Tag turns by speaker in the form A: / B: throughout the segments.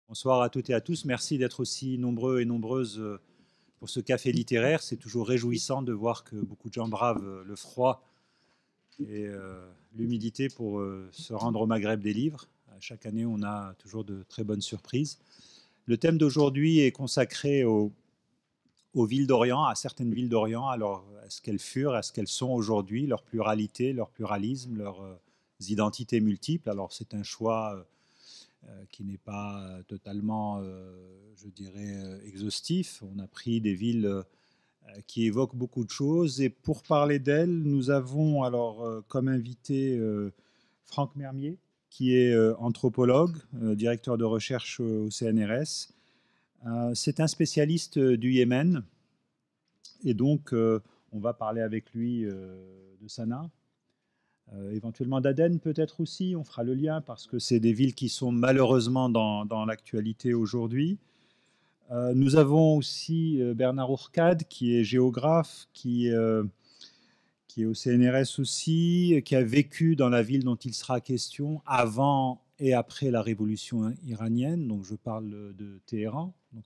A: Bonsoir à toutes et à tous. Merci d'être aussi nombreux et nombreuses pour ce café littéraire. C'est toujours réjouissant de voir que beaucoup de gens bravent le froid et l'humidité pour se rendre au Maghreb des livres. Chaque année, on a toujours de très bonnes surprises. Le thème d'aujourd'hui est consacré aux villes d'Orient, à certaines villes d'Orient, alors à ce qu'elles furent, à ce qu'elles sont aujourd'hui, leur pluralité, leur pluralisme, leurs identités multiples. Alors c'est un choix qui n'est pas totalement, je dirais, exhaustif. On a pris des villes qui évoquent beaucoup de choses. Et pour parler d'elles, nous avons alors comme invité Franck Mermier, qui est anthropologue, directeur de recherche au CNRS. C'est un spécialiste du Yémen. Et donc, on va parler avec lui de Sanaa. Éventuellement d'Aden peut-être aussi, on fera le lien parce que c'est des villes qui sont malheureusement dans l'actualité aujourd'hui. Nous avons aussi Bernard Ourcade qui est géographe, qui est au CNRS aussi, qui a vécu dans la ville dont il sera question avant et après la révolution iranienne. Donc je parle de Téhéran, donc,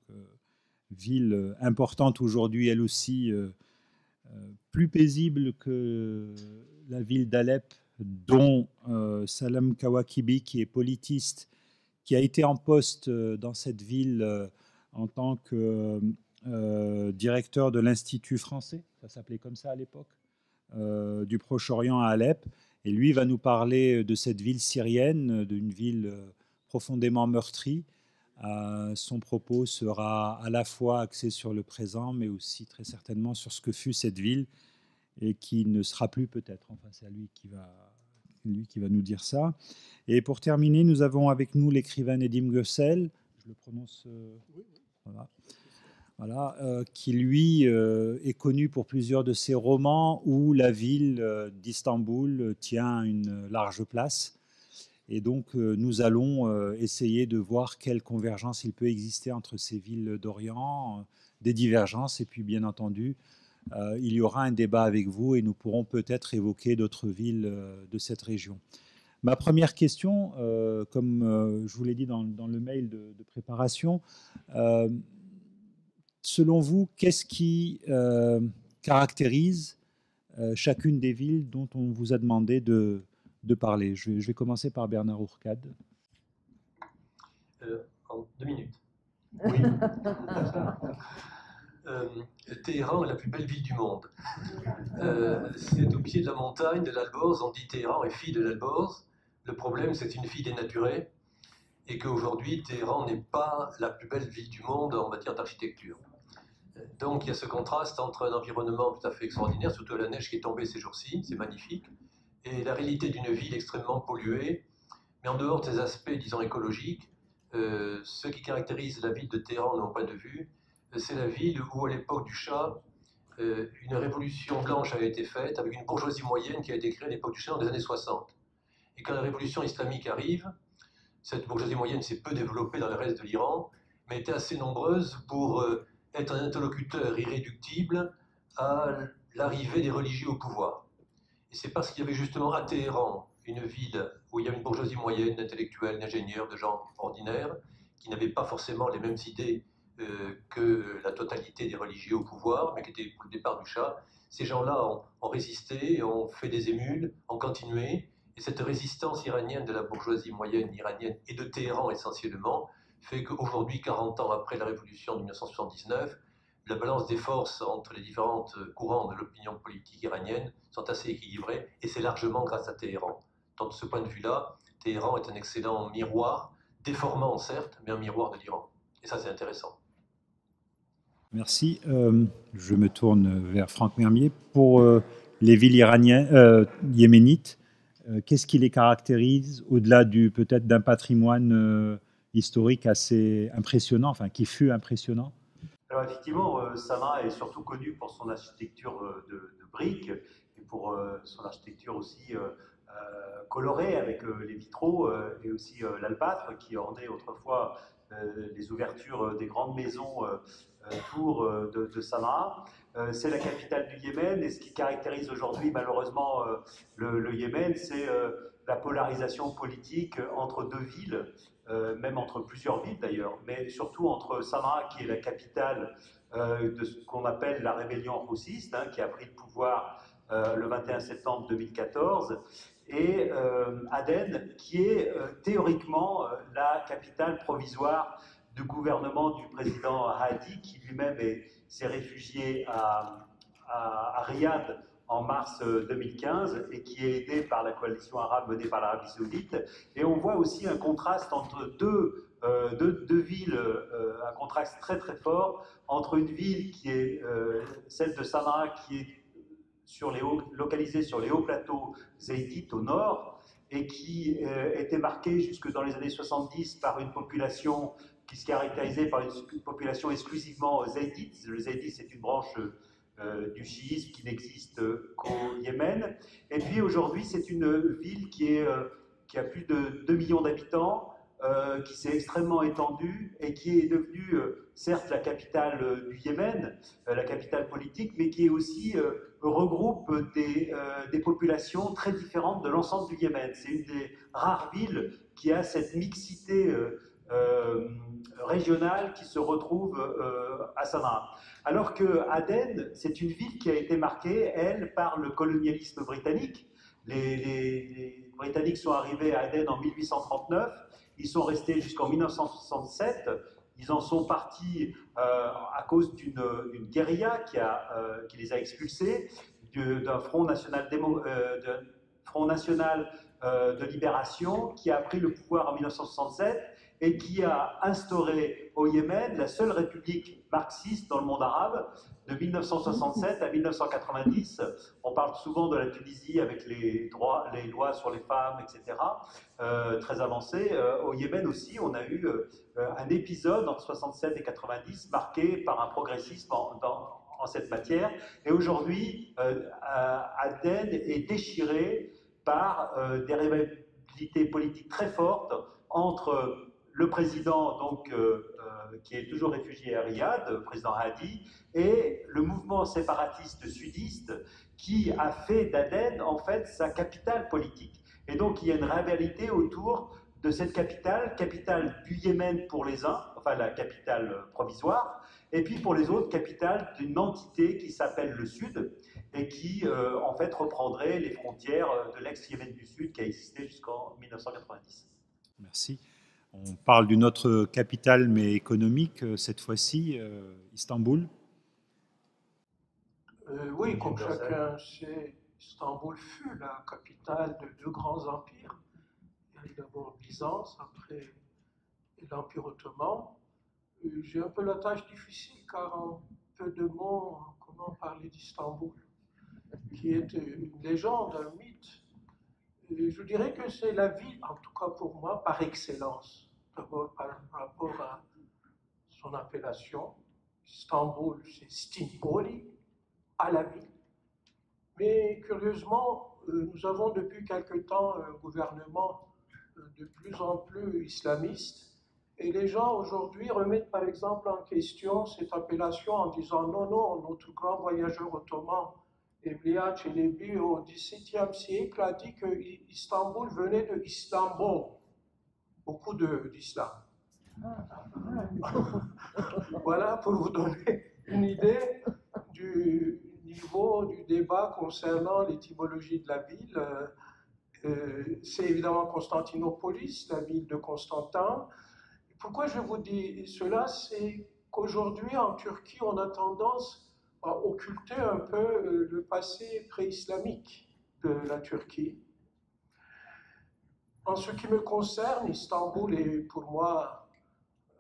A: ville importante aujourd'hui elle aussi, plus paisible que la ville d'Alep, dont Salam Kawakibi, qui est politiste, qui a été en poste dans cette ville en tant que directeur de l'Institut français, ça s'appelait comme ça à l'époque, du Proche-Orient à Alep. Et lui va nous parler de cette ville syrienne, d'une ville profondément meurtrie. Son propos sera à la fois axé sur le présent, mais aussi très certainement sur ce que fut cette ville et qui ne sera plus peut-être. Enfin, c'est à lui qui va nous dire ça. Et pour terminer, nous avons avec nous l'écrivain Nedim Guessel, je le prononce, voilà, voilà, qui lui est connu pour plusieurs de ses romans où la ville d'Istanbul tient une large place. Et donc, nous allons essayer de voir quelle convergence il peut exister entre ces villes d'Orient, des divergences, et puis bien entendu, il y aura un débat avec vous et nous pourrons peut-être évoquer d'autres villes de cette région. Ma première question, comme je vous l'ai dit dans le mail de préparation, selon vous, qu'est-ce qui caractérise chacune des villes dont on vous a demandé de parler? Je vais commencer par Bernard Ourcade.
B: En 2 minutes. Oui. Téhéran est la plus belle ville du monde. C'est au pied de la montagne de l'Alborz. On dit Téhéran est fille de l'Alborz. Le problème, c'est une fille dénaturée et qu'aujourd'hui, Téhéran n'est pas la plus belle ville du monde en matière d'architecture. Donc il y a ce contraste entre un environnement tout à fait extraordinaire, surtout la neige qui est tombée ces jours-ci, c'est magnifique, et la réalité d'une ville extrêmement polluée. Mais en dehors de ces aspects, disons, écologiques, ce qui caractérise la ville de Téhéran, de mon point de vue, c'est la ville où, à l'époque du Shah, une révolution blanche a été faite avec une bourgeoisie moyenne qui a été créée à l'époque du Shah dans les années 60. Et quand la révolution islamique arrive, cette bourgeoisie moyenne s'est peu développée dans le reste de l'Iran, mais était assez nombreuse pour être un interlocuteur irréductible à l'arrivée des religieux au pouvoir. Et c'est parce qu'il y avait justement à Téhéran une ville où il y avait une bourgeoisie moyenne, d'intellectuels, d'ingénieurs, de gens ordinaires, qui n'avaient pas forcément les mêmes idées que la totalité des religieux au pouvoir, mais qui étaient pour le départ du Shah. Ces gens-là ont résisté, ont fait des émules, ont continué, et cette résistance iranienne de la bourgeoisie moyenne iranienne et de Téhéran essentiellement, fait qu'aujourd'hui, 40 ans après la révolution de 1979, la balance des forces entre les différents courants de l'opinion politique iranienne sont assez équilibrées, et c'est largement grâce à Téhéran. Donc de ce point de vue-là, Téhéran est un excellent miroir, déformant certes, mais un miroir de l'Iran. Et ça, c'est intéressant.
A: Merci. Je me tourne vers Franck Mermier. Pour les villes iraniennes, yéménites, qu'est-ce qui les caractérise au-delà peut-être d'un patrimoine historique assez impressionnant, enfin qui fut impressionnant?
C: Alors effectivement, Sanaa est surtout connu pour son architecture de briques et pour son architecture aussi colorée avec les vitraux et aussi l'albâtre qui ornait autrefois les ouvertures des grandes maisons autour de Sanaa. C'est la capitale du Yémen, et ce qui caractérise aujourd'hui malheureusement le Yémen, c'est la polarisation politique entre deux villes, même entre plusieurs villes d'ailleurs, mais surtout entre Sanaa, qui est la capitale de ce qu'on appelle la rébellion houthiste, qui a pris le pouvoir le 21 septembre 2014, et Aden, qui est théoriquement la capitale provisoire du gouvernement du président Hadi, qui lui-même s'est réfugié à Riyad en mars 2015 et qui est aidé par la coalition arabe menée par l'Arabie Saoudite. Et on voit aussi un contraste entre deux villes, un contraste très très fort entre une ville qui est celle de Sanaa, qui est localisée sur les hauts plateaux zaydites au nord, et qui était marquée jusque dans les années 70 par une population qui se caractérisait par une population exclusivement zaydite. Le zaydite, c'est une branche du chiisme qui n'existe qu'au Yémen. Et puis aujourd'hui, c'est une ville qui a plus de 2 millions d'habitants, qui s'est extrêmement étendue et qui est devenue, certes, la capitale du Yémen, la capitale politique, mais qui est aussi regroupe des populations très différentes de l'ensemble du Yémen. C'est une des rares villes qui a cette mixité régionale qui se retrouve à Sanaa. Alors que Aden, c'est une ville qui a été marquée, elle, par le colonialisme britannique. Les Britanniques sont arrivés à Aden en 1839, ils sont restés jusqu'en 1967, ils en sont partis à cause d'une guérilla qui les a expulsés, d'un Front national, de libération qui a pris le pouvoir en 1967 et qui a instauré au Yémen la seule république marxiste dans le monde arabe de 1967 à 1990. On parle souvent de la Tunisie avec les lois sur les femmes, etc., très avancées. Au Yémen aussi, on a eu un épisode entre 67 et 90 marqué par un progressisme en cette matière. Et aujourd'hui, Aden est déchiré par des rivalités politiques très fortes entre le président, donc, qui est toujours réfugié à Riyad, le président Hadi, et le mouvement séparatiste sudiste qui a fait d'Aden, en fait, sa capitale politique. Et donc, il y a une rivalité autour de cette capitale du Yémen pour les uns, enfin la capitale provisoire, et puis pour les autres, capitale d'une entité qui s'appelle le Sud, et qui, en fait, reprendrait les frontières de l'ex-Yémen du Sud qui a existé jusqu'en 1990.
A: Merci. On parle d'une autre capitale, mais économique, cette fois-ci, Istanbul.
D: Oui, comme chacun sait, Istanbul fut la capitale de deux grands empires. Il y a eu d'abord Byzance, après l'Empire ottoman. J'ai un peu la tâche difficile, car en peu de mots, comment parler d'Istanbul, qui est une légende, un mythe. Je dirais que c'est la ville, en tout cas pour moi, par excellence. D'abord par rapport à son appellation. Istanbul, c'est Stinboli, à la ville. Mais curieusement, nous avons depuis quelque temps un gouvernement de plus en plus islamiste. Et les gens aujourd'hui remettent par exemple en question cette appellation en disant non, non, notre grand voyageur ottoman, Evliya Çelebi, au XVIIe siècle, a dit que Istanbul venait de Istanbul, beaucoup d'islam. Voilà pour vous donner une idée du niveau du débat concernant l'étymologie de la ville. C'est évidemment Constantinopolis, la ville de Constantin. Pourquoi je vous dis cela? C'est qu'aujourd'hui en Turquie, on a tendance à occulter un peu le passé pré-islamique de la Turquie. En ce qui me concerne, Istanbul est pour moi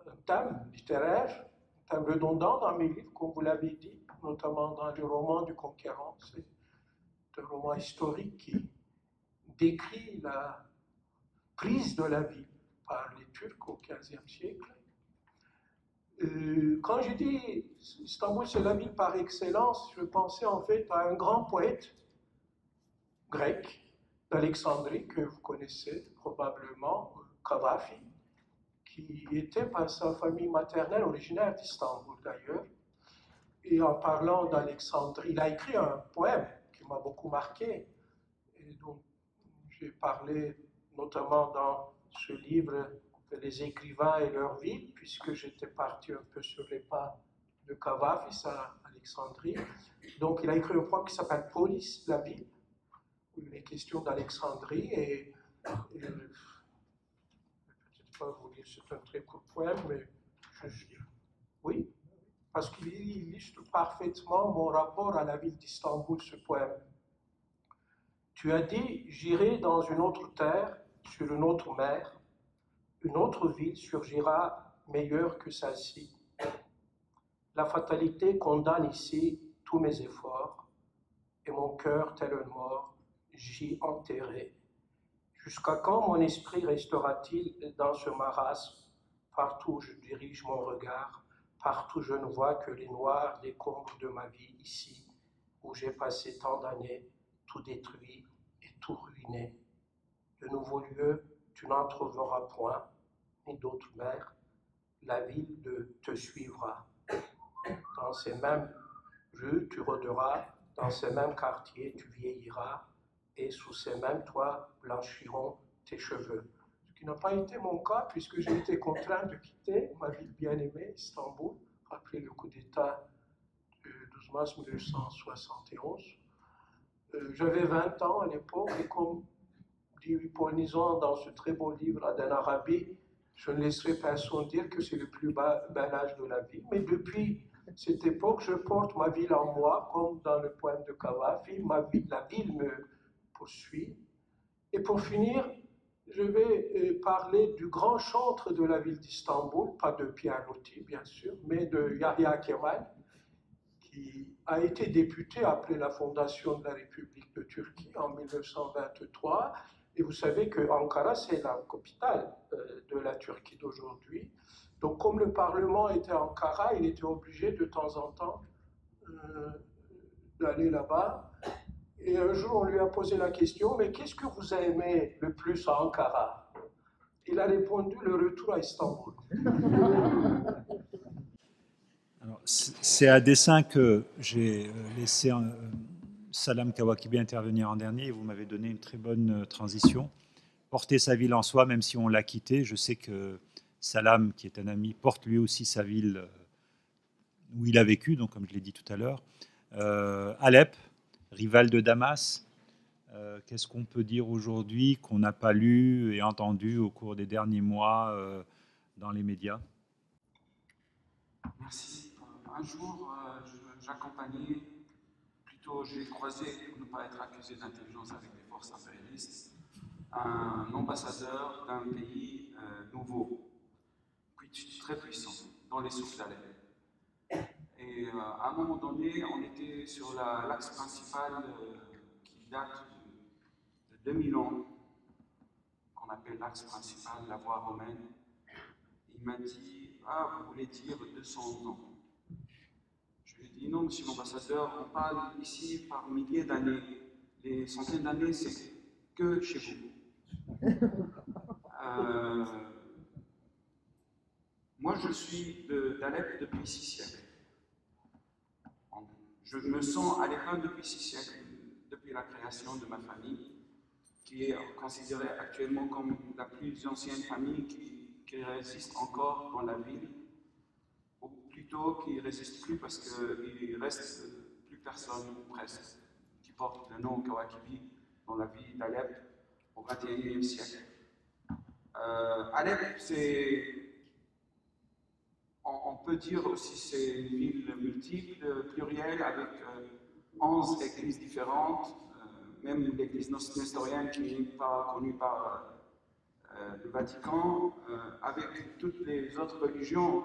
D: un thème littéraire, un thème redondant dans mes livres, comme vous l'avez dit, notamment dans le roman du Conquérant. C'est un roman historique qui décrit la prise de la ville par les Turcs au XVe siècle. Quand je dis Istanbul, c'est la ville par excellence, je pensais en fait à un grand poète grec d'Alexandrie que vous connaissez probablement, Kavafi, qui était par sa famille maternelle, originaire d'Istanbul d'ailleurs. Et en parlant d'Alexandrie, il a écrit un poème qui m'a beaucoup marqué. Et donc, j'ai parlé notamment dans ce livre de Les écrivains et leur ville, puisque j'étais parti un peu sur les pas de Cavafis à Alexandrie. Donc, il a écrit un poème qui s'appelle Police, la ville, où il est question d'Alexandrie. Et je ne vais peut-être pas vous dire c'est un très court poème, mais oui, parce qu'il illustre parfaitement mon rapport à la ville d'Istanbul, ce poème. Tu as dit, j'irai dans une autre terre, sur une autre mer, une autre ville surgira meilleure que celle-ci. La fatalité condamne ici tous mes efforts, et mon cœur, tel un mort, j'y enterré. Jusqu'à quand mon esprit restera-t-il dans ce marasme? Partout où je dirige mon regard, partout je ne vois que les noirs décombres de ma vie ici, où j'ai passé tant d'années, tout détruit et tout ruiné. De nouveaux lieux, tu n'en trouveras point, ni d'autres mers. La ville te suivra. Dans ces mêmes rues, tu rôderas, dans ces mêmes quartiers, tu vieilliras, et sous ces mêmes toits blanchiront tes cheveux. Ce qui n'a pas été mon cas, puisque j'ai été contraint de quitter ma ville bien-aimée, Istanbul, après le coup d'État du 12 mars 1971. J'avais 20 ans à l'époque, et comme dit Paul Nizan dans ce très beau livre Aden Arabi, je ne laisserai personne dire que c'est le plus bel âge de la vie. Mais depuis cette époque, je porte ma ville en moi, comme dans le poème de Cavafis, la ville me poursuit. Et pour finir, je vais parler du grand chantre de la ville d'Istanbul, pas de Pierre Loti, bien sûr, mais de Yahya Kemal, qui a été député après la fondation de la République de Turquie en 1923. Et vous savez que Ankara, c'est la capitale de la Turquie d'aujourd'hui. Donc, comme le Parlement était à Ankara, il était obligé de temps en temps d'aller là-bas. Et un jour, on lui a posé la question, mais qu'est-ce que vous aimez le plus à Ankara? Il a répondu, le retour à Istanbul.
A: C'est à dessein que j'ai laissé Salam Kawakibi intervenir en dernier, et vous m'avez donné une très bonne transition. Porter sa ville en soi, même si on l'a quitté. Je sais que Salam, qui est un ami, porte lui aussi sa ville où il a vécu, donc comme je l'ai dit tout à l'heure. Alep, rival de Damas. Qu'est-ce qu'on peut dire aujourd'hui qu'on n'a pas lu et entendu au cours des derniers mois dans les médias?
E: Merci. Un jour, j'accompagnais, plutôt j'ai croisé, pour ne pas être accusé d'intelligence avec des forces impérialistes, un ambassadeur d'un pays nouveau, très puissant, dans les sources d'Alep. Et à un moment donné, on était sur l'axe principal qui date de 2000 ans, qu'on appelle l'axe principal, la voie romaine. Il m'a dit, ah, vous voulez dire 200 ans? Je lui ai dit, non, monsieur l'ambassadeur, on parle ici par milliers d'années. Les centaines d'années, c'est que chez vous. Moi, je suis d'Alep depuis 6 siècles. Je me sens alepin depuis 6 siècles, depuis la création de ma famille, qui est considérée actuellement comme la plus ancienne famille qui résiste encore dans la ville, ou plutôt qui ne résiste plus parce qu'il ne reste plus personne, presque, qui porte le nom Kawakibi dans la ville d'Alep au XXIe siècle. Alep, on peut dire aussi c'est une ville multiple, plurielle, avec 11 églises différentes, même l'église nestorienne qui n'est pas connue par le Vatican, avec toutes les autres religions,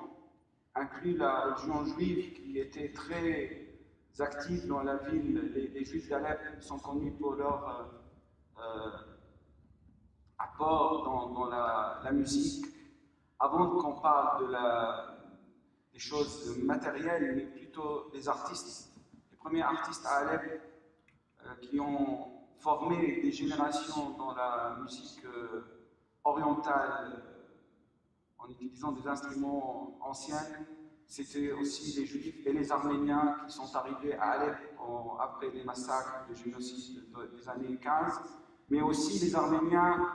E: inclus la religion juive qui était très active dans la ville. Les Juifs d'Alep sont connus pour leur apport dans la musique. Avant qu'on parle des choses matérielles, mais plutôt des artistes. Les premiers artistes à Alep qui ont formé des générations dans la musique orientale en utilisant des instruments anciens. C'était aussi les Juifs et les Arméniens qui sont arrivés à Alep après les massacres, le génocide des années 15, mais aussi les Arméniens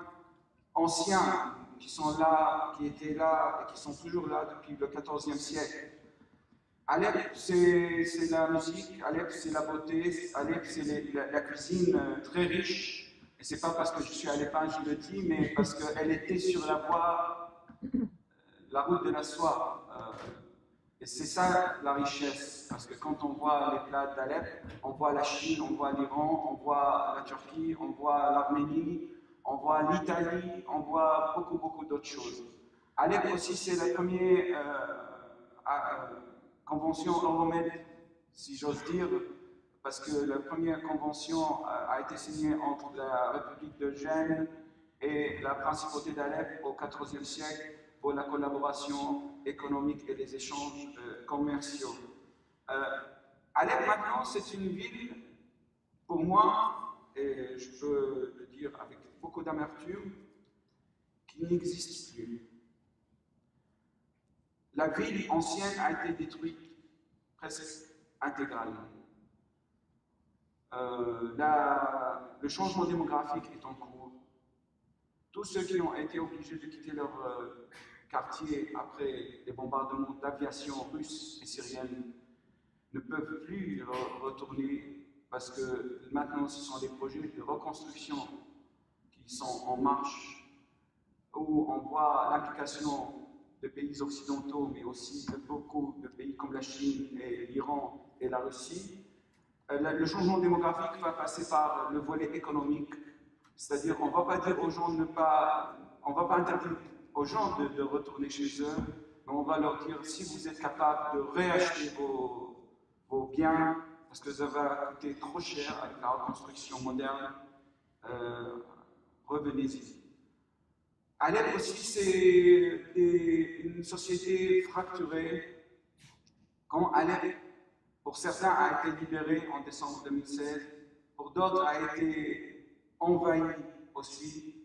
E: anciens qui sont là, qui étaient là et qui sont toujours là depuis le XIVe siècle. Alep, c'est la musique, Alep, c'est la beauté, Alep, c'est la cuisine très riche. Et c'est pas parce que je suis alepin, je le dis, mais parce qu'elle était sur la voie, la route de la soie. Et c'est ça la richesse, parce que quand on voit les plats d'Alep, on voit la Chine, on voit l'Iran, on voit la Turquie, on voit l'Arménie, on voit l'Italie, on voit beaucoup d'autres choses. Alep aussi, c'est la première convention Euromed, si j'ose dire, parce que la première convention a été signée entre la République de Gênes et la principauté d'Alep au XIVe siècle pour la collaboration économique et les échanges commerciaux. Alep maintenant, c'est une ville, pour moi, et je peux le dire avec beaucoup d'amertume, qui n'existe plus. La ville ancienne a été détruite presque intégralement. Le changement démographique est en cours. Tous ceux qui ont été obligés de quitter leur quartier après les bombardements d'aviation russe et syrienne ne peuvent plus retourner parce que maintenant ce sont des projets de reconstruction qui sont en marche, où on voit l'implication de pays occidentaux, mais aussi de beaucoup de pays comme la Chine et l'Iran et la Russie. Le changement démographique va passer par le volet économique, c'est-à-dire on ne va pas dire aux gens on va pas interdire aux gens de retourner chez eux, mais on va leur dire si vous êtes capable de réacheter vos biens, parce que ça va coûter trop cher avec la reconstruction moderne, revenez-y. Alep aussi, c'est une société fracturée. Quand Alep, pour certains, a été libéré en décembre 2016, pour d'autres a été envahi aussi.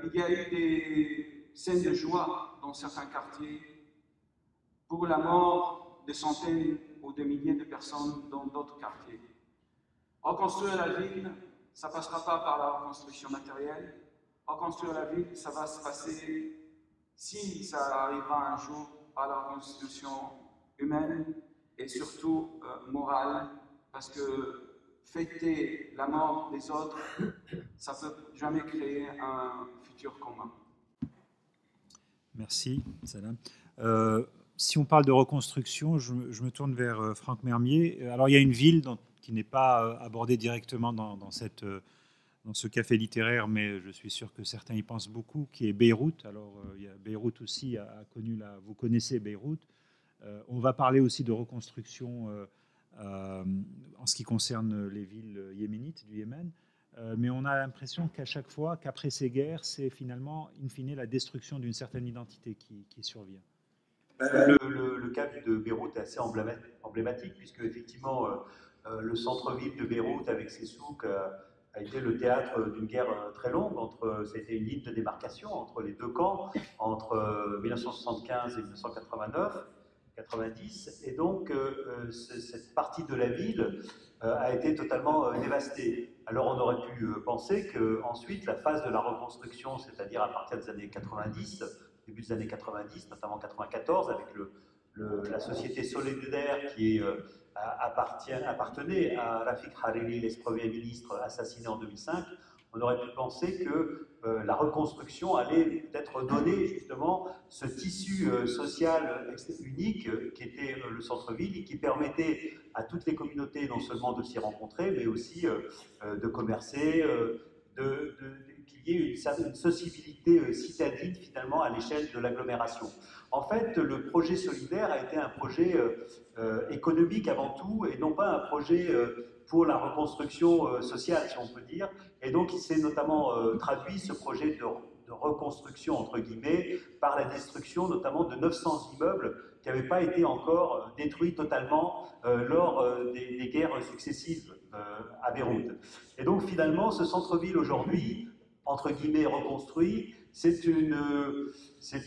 E: Il y a eu des scènes de joie dans certains quartiers pour la mort de centaines ou de milliers de personnes dans d'autres quartiers. Reconstruire la ville, ça ne passera pas par la reconstruction matérielle. Reconstruire la ville, ça va se passer, si ça arrivera un jour, par la reconstruction humaine et surtout morale, parce que fêter la mort des autres, ça ne peut jamais créer un futur commun.
A: Merci, Salam. Si on parle de reconstruction, je me tourne vers Franck Mermier. Alors, il y a une ville qui n'est pas abordée directement dans ce café littéraire, mais je suis sûr que certains y pensent beaucoup, qui est Beyrouth. Alors, Beyrouth aussi a connu vous connaissez Beyrouth. On va parler aussi de reconstruction en ce qui concerne les villes yéménites du Yémen. Mais on a l'impression qu'à chaque fois, qu'après ces guerres, c'est finalement, in fine, la destruction d'une certaine identité qui survient.
C: Le cas de Beyrouth est assez emblématique, puisque effectivement, le centre-ville de Beyrouth, avec ses souks, a été le théâtre d'une guerre très longue. C'était une ligne de démarcation entre les deux camps, entre 1975 et 1989. 90, et donc cette partie de la ville a été totalement dévastée. Alors on aurait pu penser qu'ensuite la phase de la reconstruction, c'est-à-dire à partir des années 90, début des années 90, notamment 94, avec la société solidaire qui appartenait à Rafik Hariri, l'ex-premier ministre assassiné en 2005, on aurait pu penser que la reconstruction allait peut-être donner justement ce tissu social unique qui était le centre-ville et qui permettait à toutes les communautés non seulement de s'y rencontrer, mais aussi de commercer, qu'il y ait une sociabilité citadine finalement à l'échelle de l'agglomération. En fait, le projet solidaire a été un projet économique avant tout et non pas un projet pour la reconstruction sociale, si on peut dire. Et donc, il s'est notamment traduit, ce projet de reconstruction, entre guillemets, par la destruction notamment de 900 immeubles qui n'avaient pas été encore détruits totalement lors des guerres successives à Beyrouth. Et donc, finalement, ce centre-ville aujourd'hui, entre guillemets reconstruit, c'est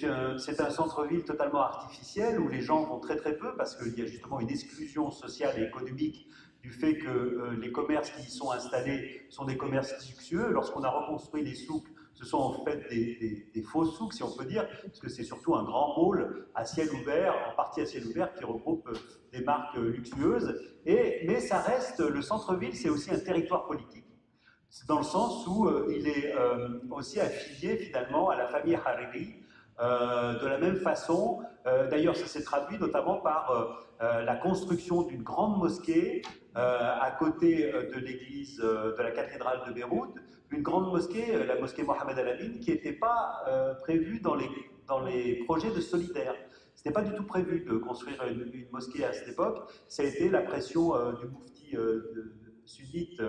C: un centre-ville totalement artificiel où les gens vont très très peu parce qu'il y a justement une exclusion sociale et économique du fait que les commerces qui y sont installés sont des commerces luxueux. Lorsqu'on a reconstruit les souks, ce sont en fait des faux souks, si on peut dire, parce que c'est surtout un grand mall à ciel ouvert, en partie à ciel ouvert, qui regroupe des marques luxueuses. Mais ça reste, le centre-ville, c'est aussi un territoire politique, dans le sens où il est aussi affilié finalement à la famille Hariri, de la même façon. D'ailleurs, ça s'est traduit notamment par la construction d'une grande mosquée à côté de l'église de la cathédrale de Beyrouth, une grande mosquée, la mosquée Mohamed Al-Amin, qui n'était pas prévue dans les projets de Solidaire. Ce n'était pas du tout prévu de construire une mosquée à cette époque. Ça a été la pression du moufti sunnite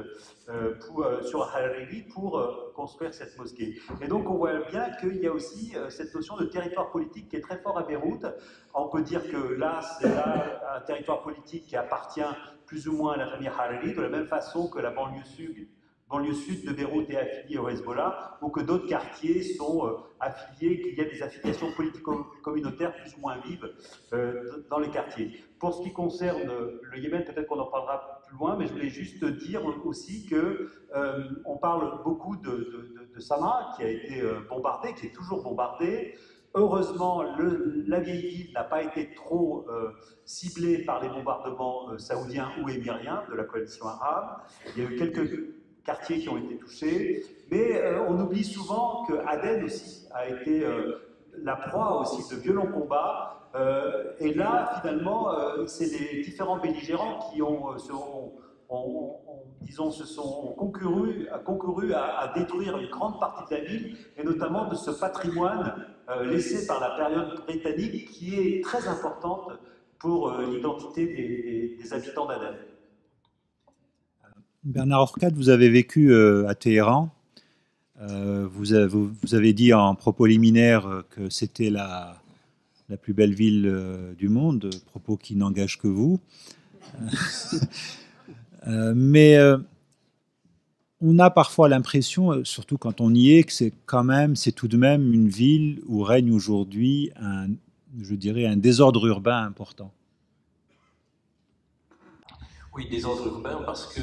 C: sur Hariri pour construire cette mosquée. Et donc on voit bien qu'il y a aussi cette notion de territoire politique qui est très fort à Beyrouth. On peut dire que là, c'est un territoire politique qui appartient plus ou moins à la famille Hariri, de la même façon que la banlieue sud de Beyrouth est affiliée au Hezbollah, ou que d'autres quartiers sont affiliés, qu'il y a des affiliations politico-communautaires plus ou moins vives dans les quartiers. Pour ce qui concerne le Yémen, peut-être qu'on en parlera plus loin, mais je voulais juste dire aussi que on parle beaucoup de Sanaa, qui a été bombardée, qui est toujours bombardée. Heureusement, la vieille ville n'a pas été trop ciblée par les bombardements saoudiens ou émiriens de la coalition arabe. Il y a eu quelques quartiers qui ont été touchés, mais on oublie souvent que Aden aussi a été la proie aussi de violents combats, et là finalement c'est les différents belligérants qui se sont concourus à détruire une grande partie de la ville, et notamment de ce patrimoine laissé par la période britannique qui est très importante pour l'identité des habitants d'Aden.
A: Bernard Orcade, vous avez vécu à Téhéran. Vous avez dit en propos liminaire que c'était la plus belle ville du monde, propos qui n'engage que vous. Mais on a parfois l'impression, surtout quand on y est, que c'est tout de même une ville où règne aujourd'hui un désordre urbain important.
B: Oui, désordre urbain parce que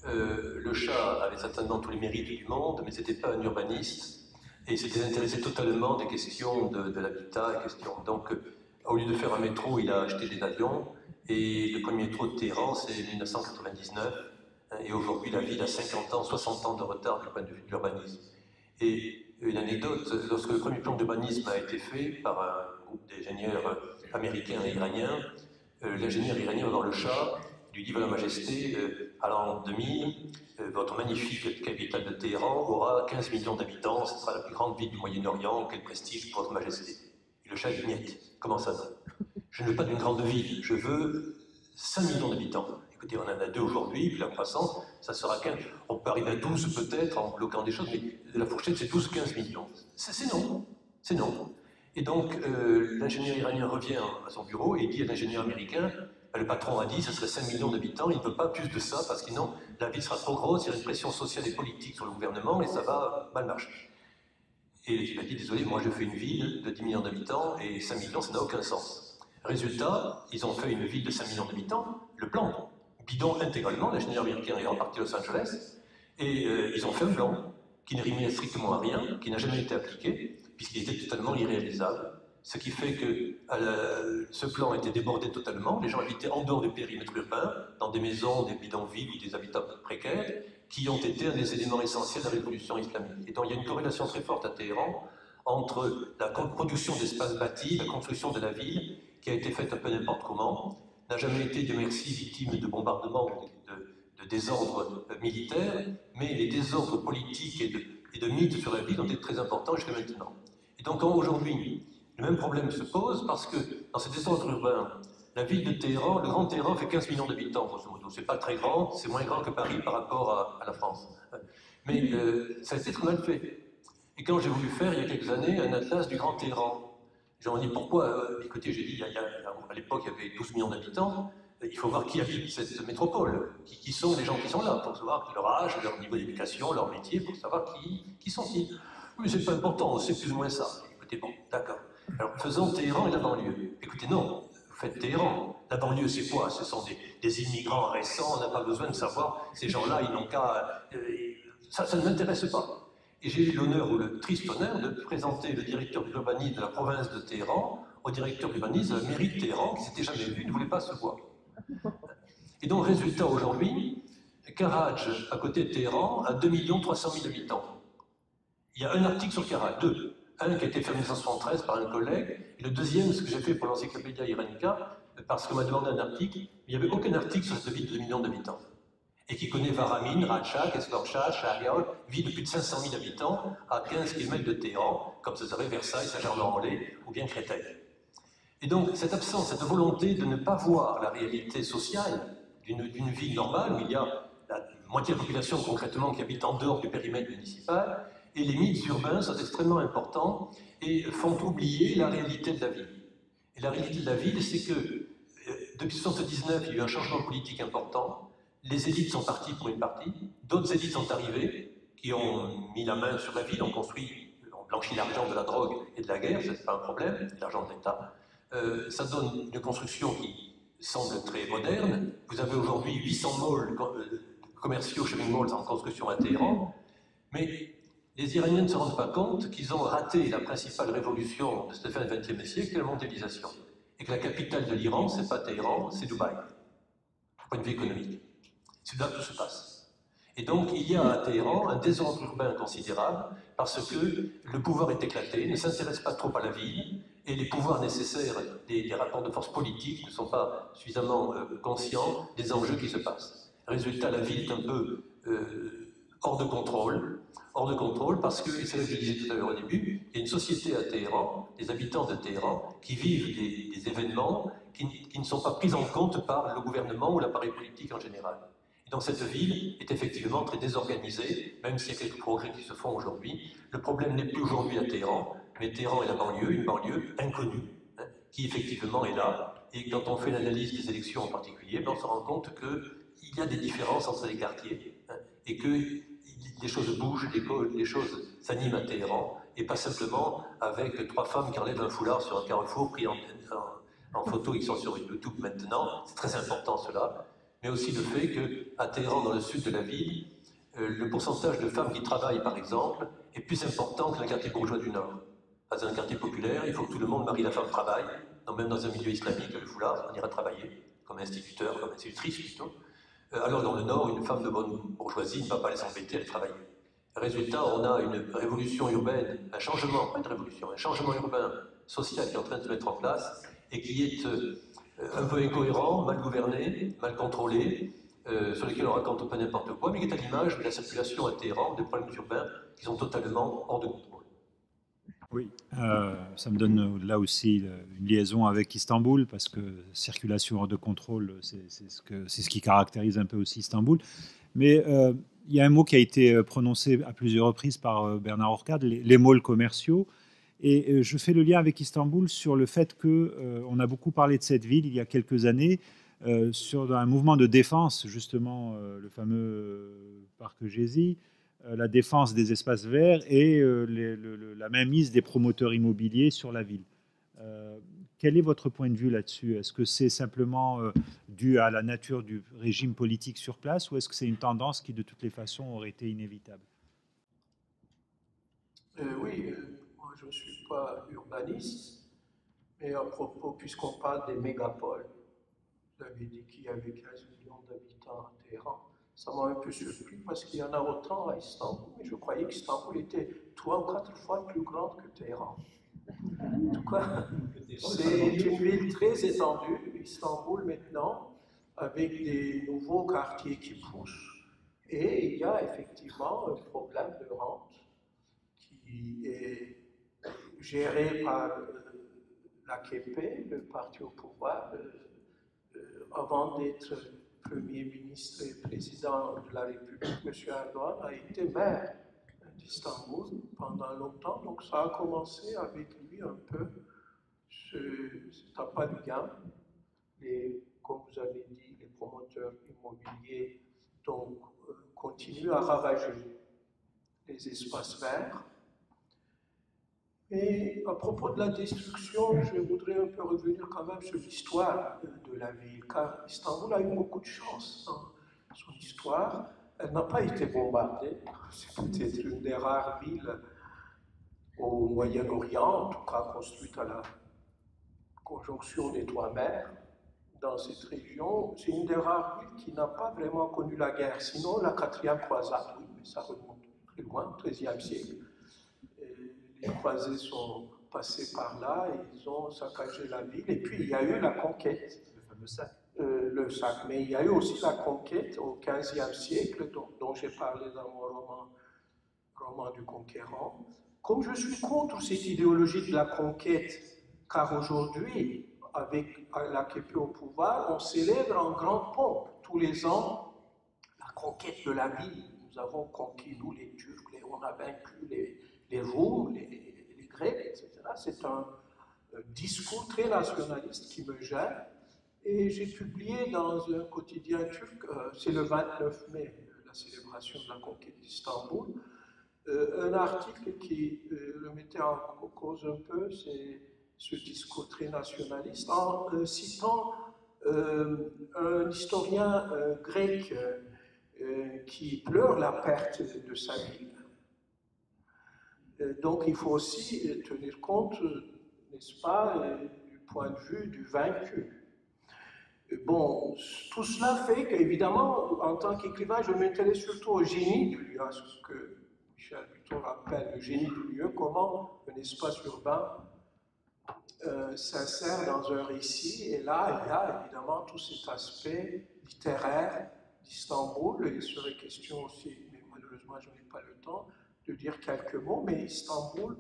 B: le Shah avait certainement tous les mérites du monde, mais ce n'était pas un urbaniste et s'était désintéressé totalement des questions de l'habitat. Donc, au lieu de faire un métro, il a acheté des avions, et le premier métro de Téhéran, c'est 1999, et aujourd'hui, la ville a 50 ans, 60 ans de retard du point de vue de l'urbanisme. Et une anecdote, lorsque le premier plan d'urbanisme a été fait par un groupe d'ingénieurs américains et iraniens, l'ingénieur iranien va voir le Shah, lui dit, voilà, Majesté, à l'an 2000, votre magnifique capitale de Téhéran aura 15 millions d'habitants, ce sera la plus grande ville du Moyen-Orient, quel prestige pour votre Majesté. Et le Shah dit, niet, comment ça non? Je ne veux pas d'une grande ville, je veux 5 millions d'habitants. Écoutez, on en a 2 aujourd'hui, puis la croissance, ça sera 15. On peut arriver à 12 peut-être en bloquant des choses, mais la fourchette c'est 12-15 millions. C'est non, c'est non. Et donc l'ingénieur iranien revient à son bureau et dit à l'ingénieur américain, le patron a dit, ce serait 5 millions d'habitants, il ne veut pas plus de ça, parce que sinon, la ville sera trop grosse, il y a une pression sociale et politique sur le gouvernement, et ça va mal marcher. Et il a dit, désolé, moi je fais une ville de 10 millions d'habitants, et 5 millions, ça n'a aucun sens. Résultat, ils ont fait une ville de 5 millions d'habitants, le plan, bidon intégralement, l'ingénieur américain est reparti à Los Angeles, et ils ont fait un plan qui ne rimait strictement à rien, qui n'a jamais été appliqué, puisqu'il était totalement irréalisable. Ce qui fait que ce plan était débordé totalement. Les gens habitaient en dehors du périmètre urbain, dans des maisons, des bidonvilles ou des habitats précaires, qui ont été un des éléments essentiels de la révolution islamique. Et donc il y a une corrélation très forte à Téhéran entre la production d'espaces bâtis, la construction de la ville, qui a été faite un peu n'importe comment, n'a jamais été, Dieu merci, victime de bombardements, de désordres militaires, mais les désordres politiques et de mythes sur la ville ont été très importants jusqu'à maintenant. Et donc aujourd'hui, le même problème se pose parce que dans ces désordres urbains, la ville de Téhéran, le Grand Téhéran fait 15 millions d'habitants, grosso modo. C'est pas très grand, c'est moins grand que Paris par rapport à la France. Mais ça a été très mal fait. Et quand j'ai voulu faire, il y a quelques années, un atlas du Grand Téhéran, j'ai dit pourquoi écoutez, j'ai dit, à l'époque, il y avait 12 millions d'habitants, Il faut voir qui habite cette métropole, qui sont les gens qui sont là, pour savoir leur âge, leur niveau d'éducation, leur métier, pour savoir qui sont-ils. Oui, c'est pas important, c'est plus ou moins ça. Écoutez, bon, d'accord. Alors, faisons Téhéran et la banlieue. Écoutez, non, vous faites Téhéran. La banlieue, c'est quoi? Ce sont des immigrants récents, on n'a pas besoin de savoir. Ces gens-là, ils n'ont qu'à... ça ne m'intéresse pas. Et j'ai eu l'honneur, ou le triste honneur, de présenter le directeur de l'urbanisme de la province de Téhéran au directeur de l'urbanisme de la mairie de Téhéran, qui ne s'était jamais vu, ne voulait pas se voir. Et donc, résultat aujourd'hui, Karaj, à côté de Téhéran, a 2 300 000 habitants. Il y a un article sur Karaj, deux. Un qui a été fait en 1973 par un collègue, et le deuxième, ce que j'ai fait pour l'encyclopédia Iranica, parce qu'on m'a demandé un article, il n'y avait aucun article sur cette ville de 2 millions d'habitants. Et qui connaît Varamin, Rajcha, Keskorcha, Shahriar, ville de plus de 500 000 habitants, à 15 km de Téhéran, comme ce serait Versailles, Saint-Germain-en-Laye ou bien Créteil. Et donc, cette absence, cette volonté de ne pas voir la réalité sociale d'une ville normale, où il y a la moitié de la population concrètement qui habite en dehors du périmètre municipal, et les mythes urbains sont extrêmement importants et font oublier la réalité de la ville. Et la réalité de la ville, c'est que depuis 1979, il y a eu un changement politique important, les élites sont parties pour une partie, d'autres élites sont arrivées, qui ont mis la main sur la ville, ont construit, ont blanchi l'argent de la drogue et de la guerre, ce n'est pas un problème, l'argent de l'État. Ça donne une construction qui semble très moderne. Vous avez aujourd'hui 800 malls commerciaux, shopping malls en construction à Téhéran, mais les Iraniens ne se rendent pas compte qu'ils ont raté la principale révolution de cette fin du XXe siècle, la mondialisation. Et que la capitale de l'Iran, ce n'est pas Téhéran, c'est Dubaï, du point de vue économique. C'est là que tout se passe. Et donc, il y a à Téhéran un désordre urbain considérable parce que le pouvoir est éclaté, ne s'intéresse pas trop à la ville, et les pouvoirs nécessaires, les rapports de force politiques ne sont pas suffisamment conscients des enjeux qui se passent. Résultat, la ville est un peu hors de contrôle parce que, et c'est là que je disais tout à l'heure au début, il y a une société à Téhéran, des habitants de Téhéran, qui vivent des événements qui ne sont pas pris en compte par le gouvernement ou l'appareil politique en général. Et donc cette ville est effectivement très désorganisée, même s'il y a quelques progrès qui se font aujourd'hui. Le problème n'est plus aujourd'hui à Téhéran, mais Téhéran est la banlieue, une banlieue inconnue, qui effectivement est là. Et quand on fait l'analyse des élections en particulier, on se rend compte qu'il y a des différences entre les quartiers, et que les choses bougent, les choses s'animent à Téhéran, et pas simplement avec 3 femmes qui enlèvent un foulard sur un carrefour pris en photo, ils sont sur YouTube maintenant, c'est très important cela, mais aussi le fait qu'à Téhéran, dans le sud de la ville, le pourcentage de femmes qui travaillent, par exemple, est plus important que dans le quartier bourgeois du Nord. Dans un quartier populaire, il faut que tout le monde marie la femme travaille, donc même dans un milieu islamique, le foulard, on ira travailler, comme instituteur, comme institutrice plutôt. Alors dans le Nord, une femme de bonne bourgeoisie ne va pas aller s'embêter, elle travaille. Résultat, on a une révolution urbaine, un changement, pas une révolution, un changement urbain, social qui est en train de se mettre en place et qui est un peu incohérent, mal gouverné, mal contrôlé, sur lequel on raconte pas n'importe quoi, mais qui est à l'image de la circulation à Téhéran, des problèmes urbains qui sont totalement hors de contrôle.
A: Oui, ça me donne là aussi une liaison avec Istanbul, parce que circulation hors de contrôle, c'est ce qui caractérise un peu aussi Istanbul. Mais il y a un mot qui a été prononcé à plusieurs reprises par Bernard Orcade, les malls commerciaux. Et je fais le lien avec Istanbul sur le fait qu'on a beaucoup parlé de cette ville il y a quelques années, sur un mouvement de défense, justement, le fameux parc Gezi, la défense des espaces verts et la mainmise des promoteurs immobiliers sur la ville. Quel est votre point de vue là-dessus? Est-ce que c'est simplement dû à la nature du régime politique sur place, ou est-ce que c'est une tendance qui, de toutes les façons, aurait été inévitable?
D: Oui, moi je ne suis pas urbaniste, mais à propos, puisqu'on parle des mégapoles, vous avez dit qu'il y avait 15 millions d'habitants à Téhéran. Ça m'a un peu surpris parce qu'il y en a autant à Istanbul, mais je croyais qu'Istanbul était 3 ou 4 fois plus grande que Téhéran. En tout cas, c'est une ville très étendue, Istanbul maintenant, avec des nouveaux quartiers qui poussent. Et il y a effectivement un problème de rente qui est géré par l'AKP, le parti au pouvoir, avant d'être Premier ministre et président de la République, M. Erdogan a été maire d'Istanbul pendant longtemps, donc ça a commencé avec lui un peu, cet appât du gain, les comme vous avez dit, les promoteurs immobiliers donc, continuent à ravager les espaces verts. Et à propos de la destruction, je voudrais un peu revenir quand même sur l'histoire de la ville, car Istanbul a eu beaucoup de chance dans son histoire. Elle n'a pas été bombardée. C'est peut-être une des rares villes au Moyen-Orient, en tout cas construite à la conjonction des trois mers. Dans cette région, c'est une des rares villes qui n'a pas vraiment connu la guerre. Sinon, la 4e croisade, oui, mais ça remonte très loin, au XIIIe siècle. Les croisés sont passés par là et ils ont saccagé la ville. Et puis, il y a eu la conquête.
A: Le fameux sac.
D: Le sac. Mais il y a eu aussi la conquête au XVe siècle, dont j'ai parlé dans mon roman du Conquérant. Comme je suis contre cette idéologie de la conquête, car aujourd'hui, avec l'AKP au pouvoir, on célèbre en grande pompe tous les ans la conquête de la ville. Nous avons conquis, nous les Turcs, on a vaincu les Roms, les Grecs, etc. C'est un discours très nationaliste qui me gêne. Et j'ai publié dans un quotidien turc, c'est le 29 mai, la célébration de la conquête d'Istanbul, un article qui le mettait en cause un peu, c'est ce discours très nationaliste, en citant un historien grec qui pleure la perte de sa ville. Donc il faut aussi tenir compte, n'est-ce pas, du point de vue du vaincu. Bon, tout cela fait qu'évidemment, en tant qu'écrivain, je m'intéresse surtout au génie du lieu, à ce que Michel Buteau appelle le génie du lieu, comment un espace urbain s'insère dans un récit. Et là, il y a évidemment tout cet aspect littéraire d'Istanbul. Il serait question aussi, mais malheureusement, je n'ai pas le temps, de dire quelques mots, mais Istanbul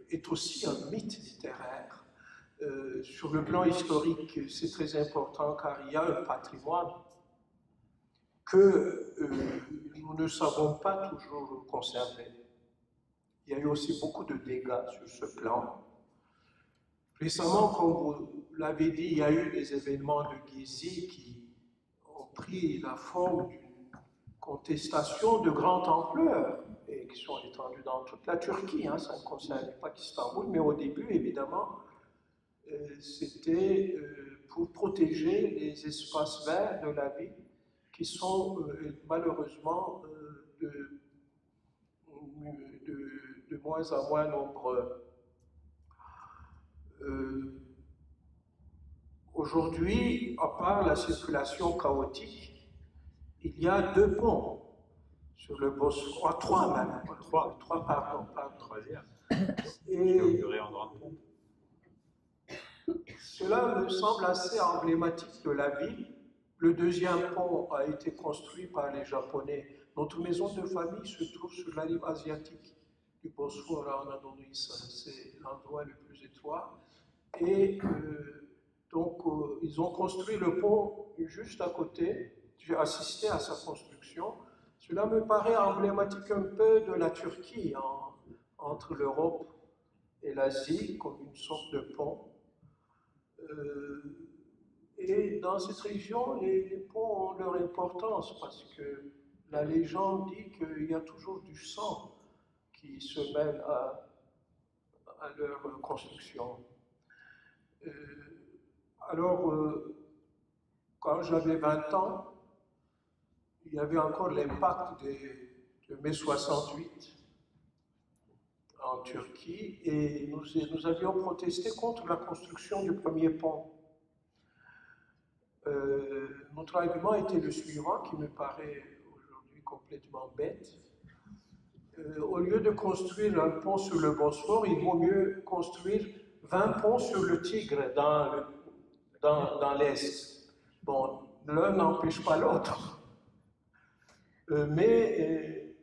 D: est aussi un mythe littéraire. Sur le plan historique, c'est très important car il y a un patrimoine que nous ne savons pas toujours conserver. Il y a eu aussi beaucoup de dégâts sur ce plan. Récemment, comme vous l'avez dit, il y a eu des événements de Gezi qui ont pris la forme d'une contestation de grande ampleur et qui sont étendues dans toute la Turquie. Hein, ça ne concernait pas qu'Istanbul, mais au début, évidemment, c'était pour protéger les espaces verts de la ville qui sont malheureusement de moins en moins nombreux. Aujourd'hui, à part la circulation chaotique, il y a 2 ponts sur le Bosphore, 3 même, 3 pardon.
A: Troisième.
D: Et
A: Inauguré en grande pompe.
D: cela me semble assez emblématique de la ville. Le 2e pont a été construit par les Japonais. Notre maison de famille se trouve sur la rive asiatique du Bosphore en Anatolie. C'est l'endroit le plus étroit. Et donc, ils ont construit le pont juste à côté. J'ai assisté à sa construction. Cela me paraît emblématique un peu de la Turquie, entre l'Europe et l'Asie, comme une sorte de pont. Et dans cette région, les ponts ont leur importance parce que la légende dit qu'il y a toujours du sang qui se mêle à leur construction. Alors, quand j'avais 20 ans, il y avait encore l'impact de mai 68 en Turquie et nous avions protesté contre la construction du premier pont. Notre argument était le suivant, qui me paraît aujourd'hui complètement bête. Au lieu de construire un pont sur le Bosphore, il vaut mieux construire 20 ponts sur le Tigre dans l'Est. Bon, l'un n'empêche pas l'autre. Mais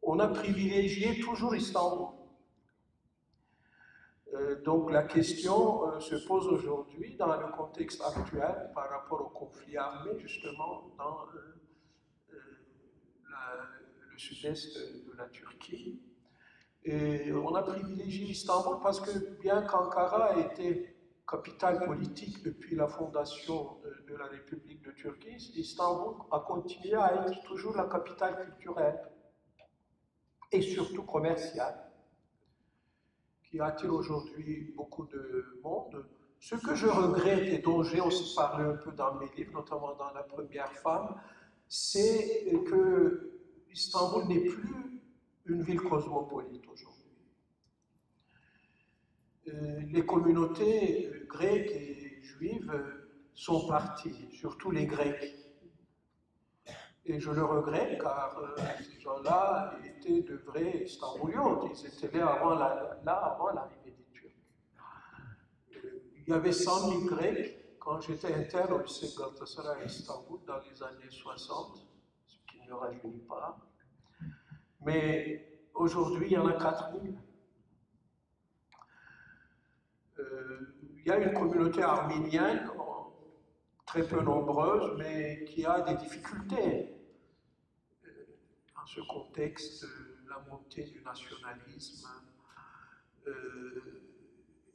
D: on a privilégié toujours Istanbul. Donc la question se pose aujourd'hui dans le contexte actuel par rapport au conflit armé, justement, dans le sud-est de la Turquie. Et on a privilégié Istanbul parce que bien qu'Ankara ait été capitale politique depuis la fondation de la République de Turquie, Istanbul a continué à être toujours la capitale culturelle et surtout commerciale, qui attire aujourd'hui beaucoup de monde. Ce que je regrette et dont j'ai aussi parlé un peu dans mes livres, notamment dans La Première Femme, c'est que Istanbul n'est plus une ville cosmopolite aujourd'hui. Les communautés grecques et juives sont parties, surtout les Grecs. Et je le regrette car ces gens-là étaient de vrais Istanbuliotes. Ils étaient là avant l'arrivée des Turcs. Il y avait 100 000 Grecs quand j'étais interne au lycée Galatasaray à Istanbul dans les années 60, ce qui ne me rajeunit pas. Mais aujourd'hui, il y en a 4 000. Il y a une communauté arménienne, très peu nombreuse, mais qui a des difficultés dans ce contexte, la montée du nationalisme.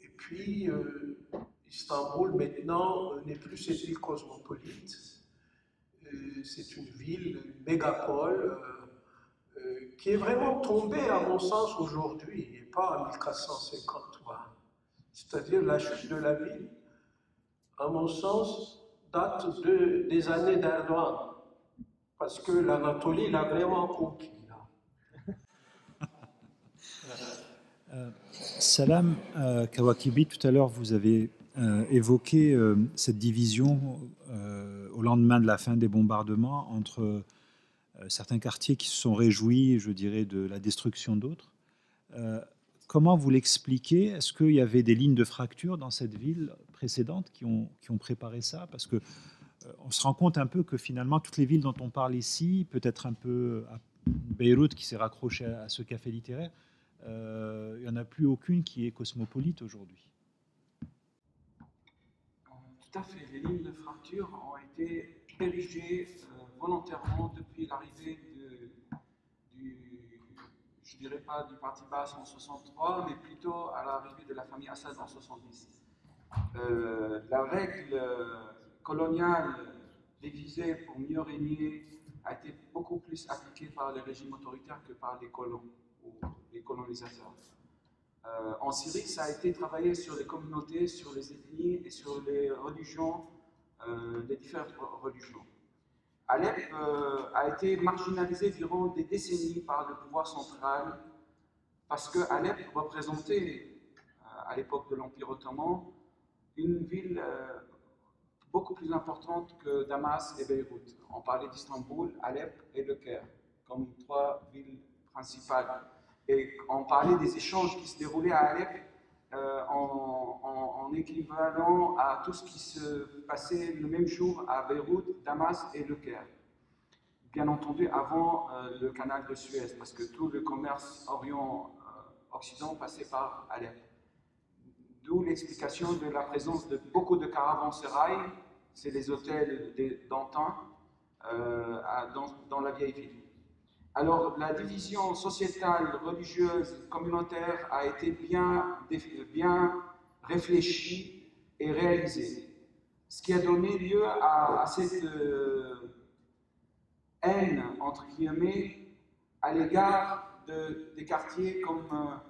D: Et puis, Istanbul, maintenant, n'est plus cette ville cosmopolite. C'est une ville, une mégapole, qui est vraiment tombée, à mon sens, aujourd'hui, et pas en 1453. C'est-à-dire la chute de la ville, à mon sens, date des années d'Erdogan, parce que l'Anatolie l'a vraiment conquis.
A: Salam Kawakibi, tout à l'heure vous avez évoqué cette division au lendemain de la fin des bombardements entre certains quartiers qui se sont réjouis, je dirais, de la destruction d'autres. Comment vous l'expliquez? Est-ce qu'il y avait des lignes de fracture dans cette ville précédente qui ont préparé ça? Parce que on se rend compte un peu que finalement toutes les villes dont on parle ici, peut-être un peu à Beyrouth qui s'est raccroché à ce café littéraire, il n'y en a plus aucune qui est cosmopolite aujourd'hui.
E: Tout à fait. Les lignes de fracture ont été érigées volontairement depuis l'arrivée je ne dirais pas du parti Baas en 63, mais plutôt à l'arrivée de la famille Assad en 70. La règle coloniale divisée pour mieux régner a été beaucoup plus appliquée par les régimes autoritaires que par les colons ou les colonisateurs. En Syrie, ça a été travaillé sur les communautés, sur les ethnies et sur les religions, les différentes religions. Alep a été marginalisé durant des décennies par le pouvoir central parce que Alep représentait, à l'époque de l'Empire ottoman, une ville beaucoup plus importante que Damas et Beyrouth. On parlait d'Istanbul, Alep et Le Caire comme 3 villes principales. Et on parlait des échanges qui se déroulaient à Alep en équivalent à tout ce qui se passait le même jour à Beyrouth, Damas et Le Caire. Bien entendu, avant le canal de Suez, parce que tout le commerce Orient-Occident passait par Alep. D'où l'explication de la présence de beaucoup de caravansérails, c'est les hôtels d'antan dans la vieille ville. Alors, la division sociétale, religieuse, communautaire a été bien réfléchie et réalisée. Ce qui a donné lieu à cette haine, entre guillemets, à l'égard des quartiers comme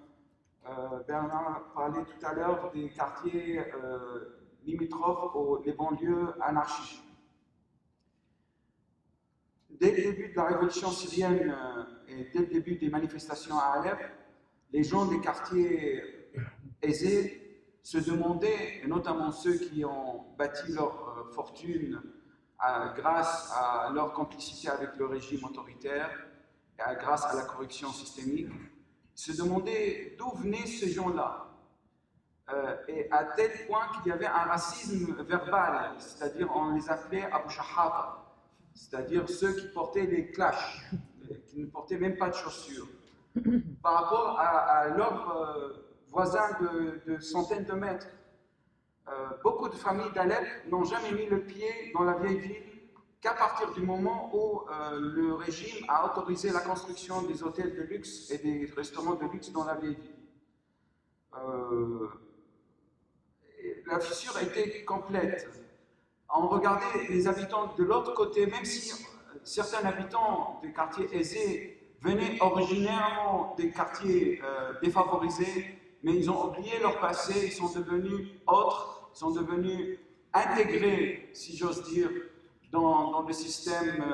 E: Bernard parlait tout à l'heure, des quartiers limitrophes les banlieues anarchiques. Dès le début de la révolution syrienne et dès le début des manifestations à Alep, les gens des quartiers aisés se demandaient, et notamment ceux qui ont bâti leur fortune grâce à leur complicité avec le régime autoritaire, et grâce à la corruption systémique, se demandaient d'où venaient ces gens-là. Et à tel point qu'il y avait un racisme verbal, c'est-à-dire on les appelait Abu Shahata, c'est-à-dire ceux qui portaient des clashs, qui ne portaient même pas de chaussures, par rapport à leurs voisins de centaines de mètres. Beaucoup de familles d'Alep n'ont jamais mis le pied dans la vieille ville qu'à partir du moment où le régime a autorisé la construction des hôtels de luxe et des restaurants de luxe dans la vieille ville. la fissure était complète. On regardait les habitants de l'autre côté, même si certains habitants des quartiers aisés venaient originairement des quartiers défavorisés, mais ils ont oublié leur passé, ils sont devenus autres, ils sont devenus intégrés, si j'ose dire, dans le système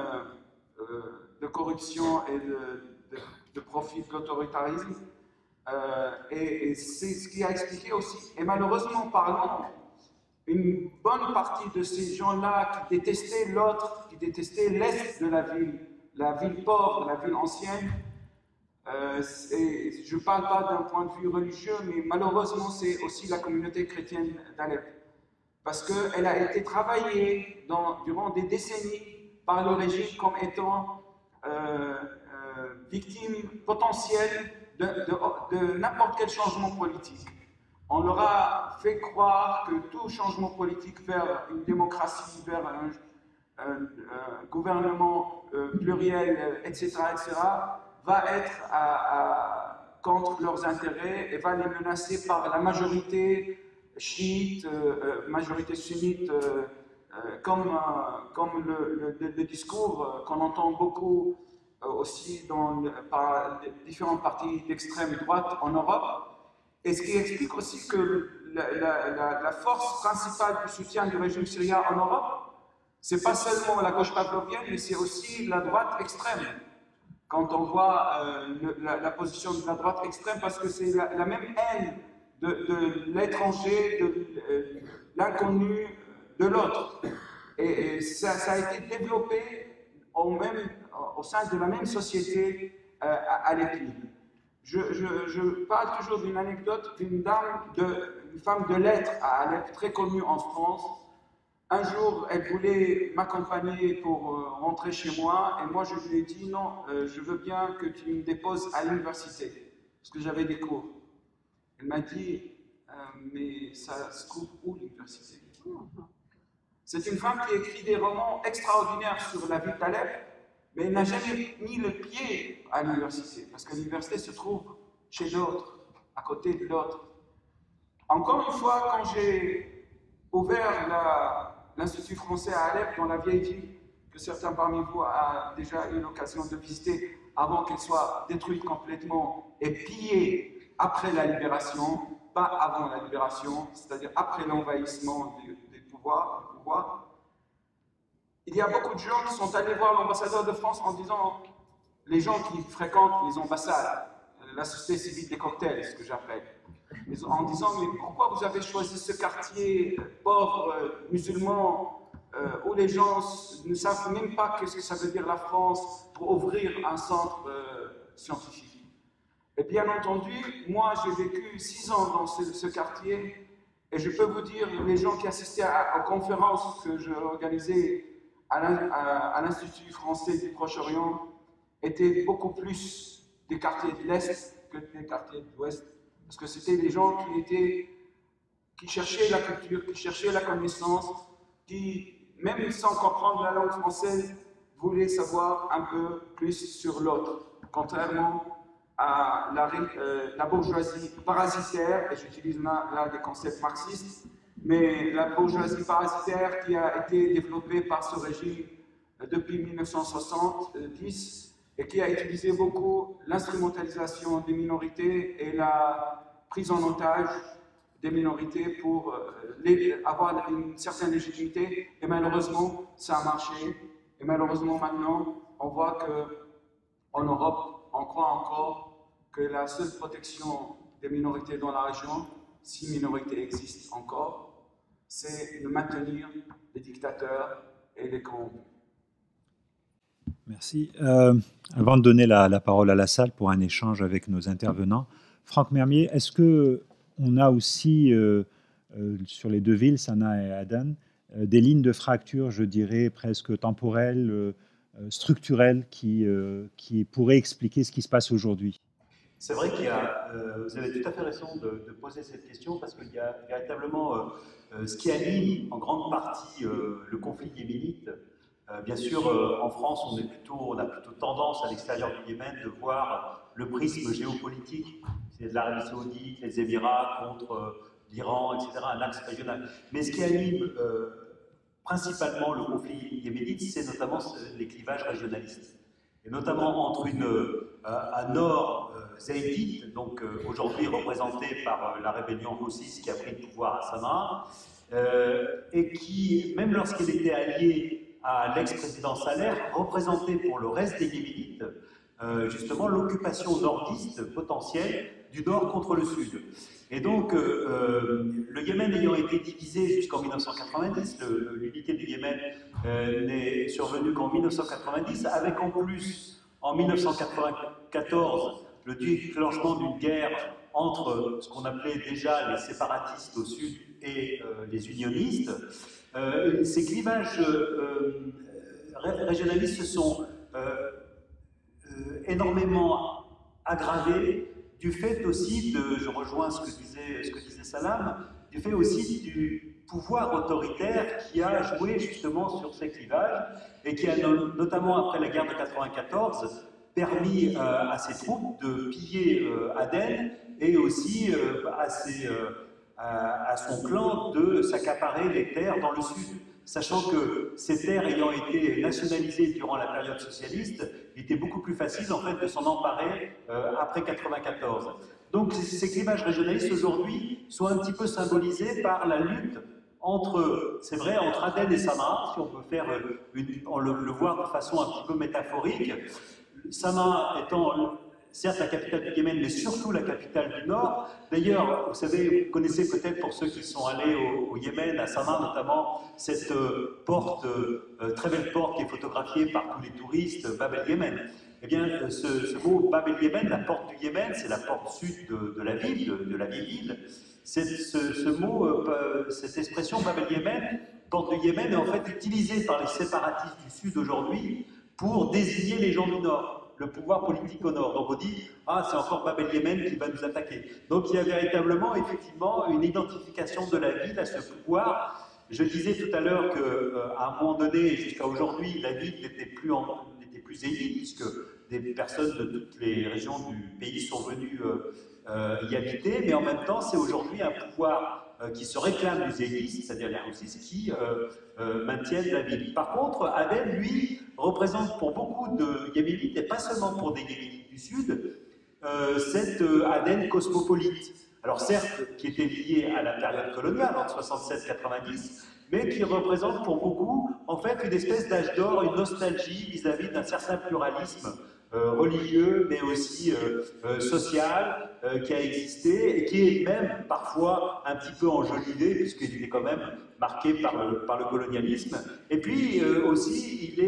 E: de corruption et de profit de l'autoritarisme. Et c'est ce qui a expliqué aussi, et malheureusement parlant, une bonne partie de ces gens-là qui détestaient l'autre, qui détestaient l'est de la ville pauvre, la ville ancienne, je ne parle pas d'un point de vue religieux, mais malheureusement c'est aussi la communauté chrétienne d'Alep, parce qu'elle a été travaillée durant des décennies par le régime comme étant victime potentielle de n'importe quel changement politique. On leur a fait croire que tout changement politique vers une démocratie, vers un gouvernement pluriel, etc., va être contre leurs intérêts et va les menacer par la majorité chiite, majorité sunnite, comme le discours qu'on entend beaucoup aussi par différents partis d'extrême droite en Europe. Et ce qui explique aussi que la force principale du soutien du régime syrien en Europe, ce n'est pas seulement la gauche pavlovienne, mais c'est aussi la droite extrême. Quand on voit la position de la droite extrême, parce que c'est la même haine de l'étranger, de l'inconnu, de l'autre. Et ça a été développé au sein de la même société à l'Alep. Je parle toujours d'une anecdote d'une femme de lettres à Alep, très connue en France. Un jour, elle voulait m'accompagner pour rentrer chez moi, et moi je lui ai dit non, je veux bien que tu me déposes à l'université, parce que j'avais des cours. Elle m'a dit, mais ça se trouve où l'université? C'est une femme qui écrit des romans extraordinaires sur la ville d'Alep, mais elle n'a jamais mis le pied à l'université, parce que l'université se trouve chez l'autre, à côté de l'autre. Encore une fois, quand j'ai ouvert l'Institut français à Alep, dans la vieille ville, que certains parmi vous ont déjà eu l'occasion de visiter avant qu'elle soit détruite complètement et pillée après la libération, pas avant la libération, c'est-à-dire après l'envahissement du pouvoir. Il y a beaucoup de gens qui sont allés voir l'ambassadeur de France en disant, les gens qui fréquentent les ambassades, la société civile des cocktails, ce que j'appelle, en disant, mais pourquoi vous avez choisi ce quartier pauvre, musulman, où les gens ne savent même pas ce que ça veut dire la France pour ouvrir un centre scientifique? Et bien entendu, moi j'ai vécu 6 ans dans ce quartier, et je peux vous dire, les gens qui assistaient aux conférences que je organisais à l'Institut français du Proche-Orient étaient beaucoup plus des quartiers de l'Est que des quartiers de l'Ouest, parce que c'était des gens qui cherchaient la culture, qui cherchaient la connaissance, qui, même sans comprendre la langue française, voulaient savoir un peu plus sur l'autre, contrairement à la bourgeoisie parasitaire, et j'utilise là des concepts marxistes, mais la bourgeoisie parasitaire qui a été développée par ce régime depuis 1970 et qui a utilisé beaucoup l'instrumentalisation des minorités et la prise en otage des minorités pour avoir une certaine légitimité. Et malheureusement, ça a marché. Et malheureusement, maintenant, on voit qu'en Europe, on croit encore que la seule protection des minorités dans la région, si minorités existent encore, c'est de maintenir les dictateurs et les corrompus.
A: Merci. Avant de donner la parole à la salle pour un échange avec nos intervenants, Franck Mermier, est-ce qu'on a aussi, sur les deux villes, Sanaa et Aden, des lignes de fracture, je dirais, presque temporelles, structurelles, qui pourraient expliquer ce qui se passe aujourd'hui?
C: C'est vrai qu'il y a, vous avez tout à fait raison de poser cette question, parce qu'il y a véritablement ce qui anime en grande partie le conflit yéménite. Bien sûr, en France, on a plutôt tendance à l'extérieur du Yémen de voir le prisme géopolitique, c'est de l'Arabie Saoudite, les Émirats contre l'Iran, etc., un axe régional. Mais ce qui anime principalement le conflit yéménite, c'est notamment les clivages régionalistes. Et notamment entre un nord zaïdite, donc aujourd'hui représenté par la rébellion houthite qui a pris le pouvoir à Sanaa, et qui, même lorsqu'il était allié à l'ex-président Saleh, représentait pour le reste des Yéménites justement l'occupation nordiste potentielle du nord contre le sud. Et donc, le Yémen ayant été divisé jusqu'en 1990, l'unité du Yémen n'est survenue qu'en 1990, avec en plus, en 1994, le déclenchement d'une guerre entre ce qu'on appelait déjà les séparatistes au sud et les unionistes. Ces clivages régionalistes se sont énormément aggravés du fait aussi je rejoins ce que disait Salam, du fait aussi du pouvoir autoritaire qui a joué justement sur ces clivages et qui a notamment après la guerre de 1994 permis à ses troupes de piller Aden et aussi à son clan de s'accaparer les terres dans le sud. Sachant que ces terres ayant été nationalisées durant la période socialiste, il était beaucoup plus facile en fait de s'en emparer après 1994. Donc ces clivages régionalistes aujourd'hui sont un petit peu symbolisés par la lutte entre, c'est vrai, entre Aden et Sanaa, si on peut faire le voir de façon un petit peu métaphorique. Sanaa étant certes la capitale du Yémen, mais surtout la capitale du Nord. D'ailleurs, vous savez, vous connaissez peut-être pour ceux qui sont allés au Yémen, à Sanaa notamment, cette porte, très belle porte qui est photographiée par tous les touristes, Bab el-Yémen. Eh bien, ce mot Bab el-Yémen, la porte du Yémen, c'est la porte sud de la ville, de la vieille ville. Ce mot, cette expression Bab el-Yémen, porte du Yémen, est en fait utilisée par les séparatistes du sud aujourd'hui pour désigner les gens du Nord, le pouvoir politique au nord. Donc on dit, ah, c'est encore Bab el-Yémen qui va nous attaquer. Donc il y a véritablement, effectivement, une identification de la ville à ce pouvoir. Je disais tout à l'heure qu'à un moment donné, jusqu'à aujourd'hui, la ville n'était plus élite, puisque des personnes de toutes les régions du pays sont venues y habiter, mais en même temps, c'est aujourd'hui un pouvoir qui se réclame des élites, c'est-à-dire les Houthis, qui maintiennent la ville. Par contre, Aden, lui, représente pour beaucoup de Yéménites, et pas seulement pour des Yéménites du Sud, cette Aden cosmopolite. Alors certes, qui était liée à la période coloniale, entre 67 et 90, mais qui représente pour beaucoup, en fait, une espèce d'âge d'or, une nostalgie vis-à-vis d'un certain pluralisme religieux, mais aussi social, qui a existé et qui est même parfois un petit peu enjolivé, puisqu'il était quand même marqué par le colonialisme. Et puis aussi,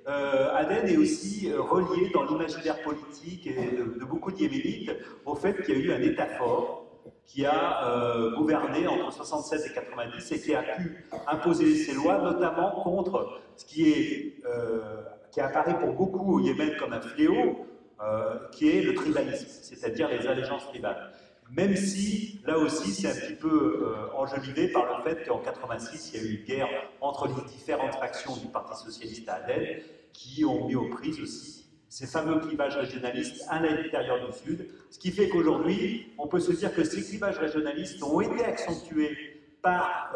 C: Aden est aussi relié dans l'imaginaire politique et de beaucoup de Yéménites au fait qu'il y a eu un État fort qui a gouverné entre 67 et 90 et qui a pu imposer ses lois, notamment contre ce qui apparaît pour beaucoup au Yémen comme un fléau, qui est le tribalisme, c'est-à-dire les allégeances tribales. Même si, là aussi, c'est un petit peu enjolivé par le fait qu'en 86, il y a eu une guerre entre les différentes factions du Parti socialiste à Aden, qui ont mis aux prises aussi ces fameux clivages régionalistes à l'intérieur du Sud, ce qui fait qu'aujourd'hui, on peut se dire que ces clivages régionalistes ont été accentués par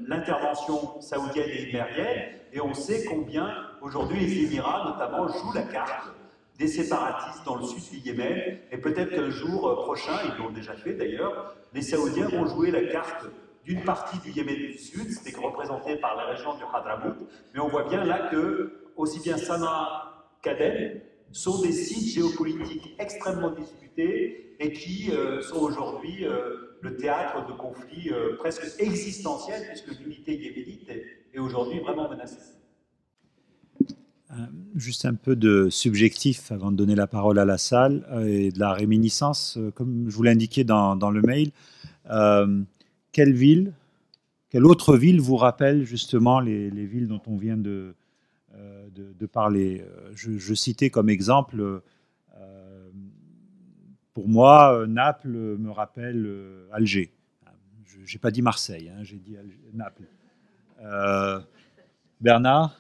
C: l'intervention saoudienne et émirienne, et on sait combien aujourd'hui les Émirats, notamment, jouent la carte des séparatistes dans le sud du Yémen, et peut-être qu'un jour prochain, ils l'ont déjà fait d'ailleurs, les Saoudiens vont jouer la carte d'une partie du Yémen du Sud, c'était représenté par la région du Hadramout, mais on voit bien là que, aussi bien Sanaa qu'Aden sont des sites géopolitiques extrêmement disputés et qui sont aujourd'hui le théâtre de conflits presque existentiels, puisque l'unité yéménite est aujourd'hui vraiment menacée.
A: Juste un peu de subjectif avant de donner la parole à la salle et de la réminiscence. Comme je vous l'ai indiqué dans le mail, quelle autre ville vous rappelle justement les villes dont on vient de parler? Je citais comme exemple, pour moi, Naples me rappelle Alger. Je n'ai pas dit Marseille, hein, j'ai dit Naples. Bernard?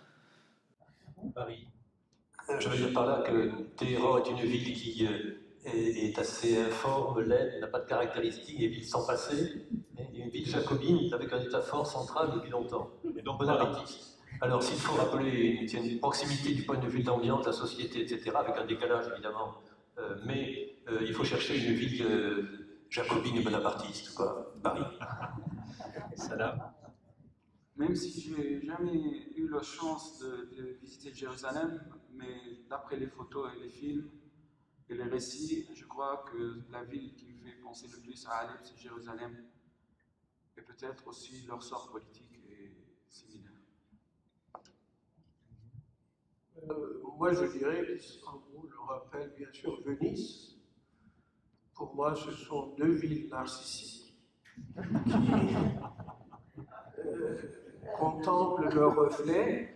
B: Paris. Je veux dire par là que Téhéran est une ville qui est assez informe, laide, n'a pas de caractéristiques, des villes sans passé. et une ville jacobine avec un état fort central depuis longtemps, et donc bonapartiste. Alors s'il faut rappeler une proximité du point de vue de l'ambiance, de la société, etc., avec un décalage évidemment, mais il faut chercher une ville jacobine et bonapartiste, quoi, Paris.
A: Salah.
E: Même si j'ai jamais eu la chance de visiter Jérusalem, mais d'après les photos et les films et les récits, je crois que la ville qui me fait penser le plus à Alep, c'est Jérusalem. Et peut-être aussi leur sort politique est similaire.
D: Moi, je dirais qu'Istanbul rappelle bien sûr Venise. Pour moi, ce sont deux villes narcissiques qui contemplent leur reflet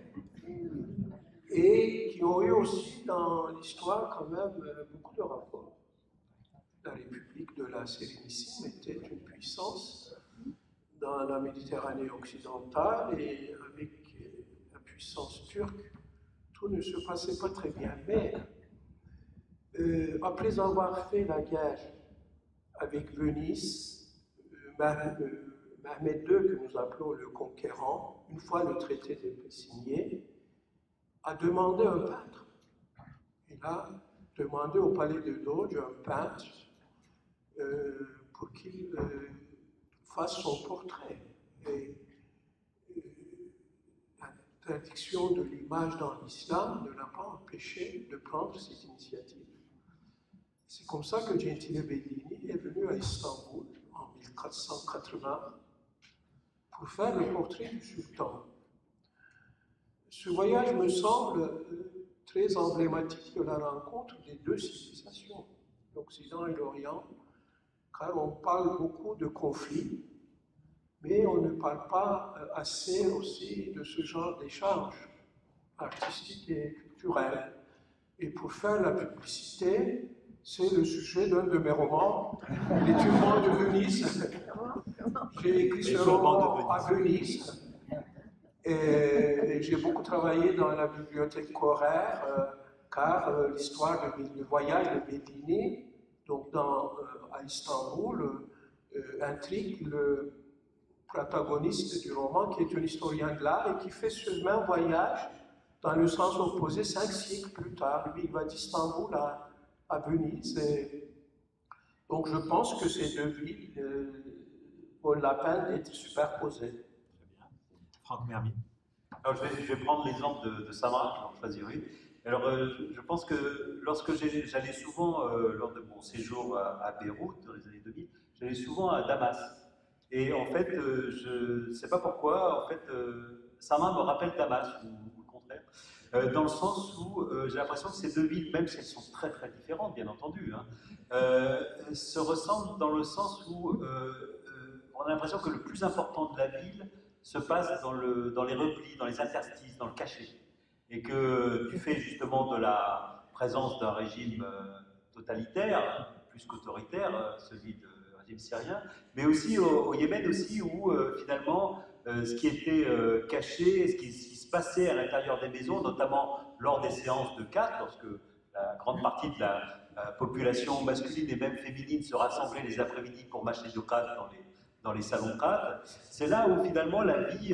D: et qui ont eu aussi dans l'histoire quand même beaucoup de rapports. La République de la Sérénissime était une puissance dans la Méditerranée occidentale et avec la puissance turque, tout ne se passait pas très bien. Mais après avoir fait la guerre avec Venise, Mohamed II, que nous appelons le conquérant, une fois le traité de paix signé, a demandé un peintre. Il a demandé au palais de Doge un peintre pour qu'il fasse son portrait. Et l'interdiction de l'image dans l'islam ne l'a pas empêché de prendre cette initiative. C'est comme ça que Gentile Bellini est venu à Istanbul en 1480 pour faire le portrait du sultan. Ce voyage me semble très emblématique de la rencontre des deux civilisations, l'Occident et l'Orient, car on parle beaucoup de conflits, mais on ne parle pas assez aussi de ce genre d'échanges artistiques et culturels. Et pour faire la publicité, c'est le sujet d'un de mes romans, Les Turbans de Venise. J'ai écrit ce roman à Venise. Et j'ai beaucoup travaillé dans la bibliothèque Correr, car l'histoire du voyage de Bellini, donc à Istanbul, intrigue le protagoniste du roman, qui est un historien de l'art et qui fait ce même voyage dans le sens opposé 5 siècles plus tard. Lui, il va d'Istanbul à Venise. Et donc je pense que ces deux villes vaut la peine d'être superposées.
A: Franck Mermy.
C: Alors, je vais prendre l'exemple de Samara, j'en choisis une. Alors, je pense que lorsque j'allais souvent, lors de mon séjour à Beyrouth, dans les années 2000, j'allais souvent à Damas. Et en fait, je ne sais pas pourquoi, en fait, Samara me rappelle Damas, ou le contraire, dans le sens où j'ai l'impression que ces deux villes, même si elles sont très très différentes, bien entendu, hein, se ressemblent dans le sens où on a l'impression que le plus important de la ville se passe dans les replis, dans les interstices, dans le cachet. Et que du fait justement de la présence d'un régime totalitaire, plus qu'autoritaire, celui du régime syrien, mais aussi au Yémen aussi, où finalement ce qui était caché, ce qui se passait à l'intérieur des maisons, notamment lors des séances de cartes, lorsque la grande partie de la population masculine et même féminine se rassemblait les après-midi pour matcher de cartes dans les salons crades, c'est là où finalement la vie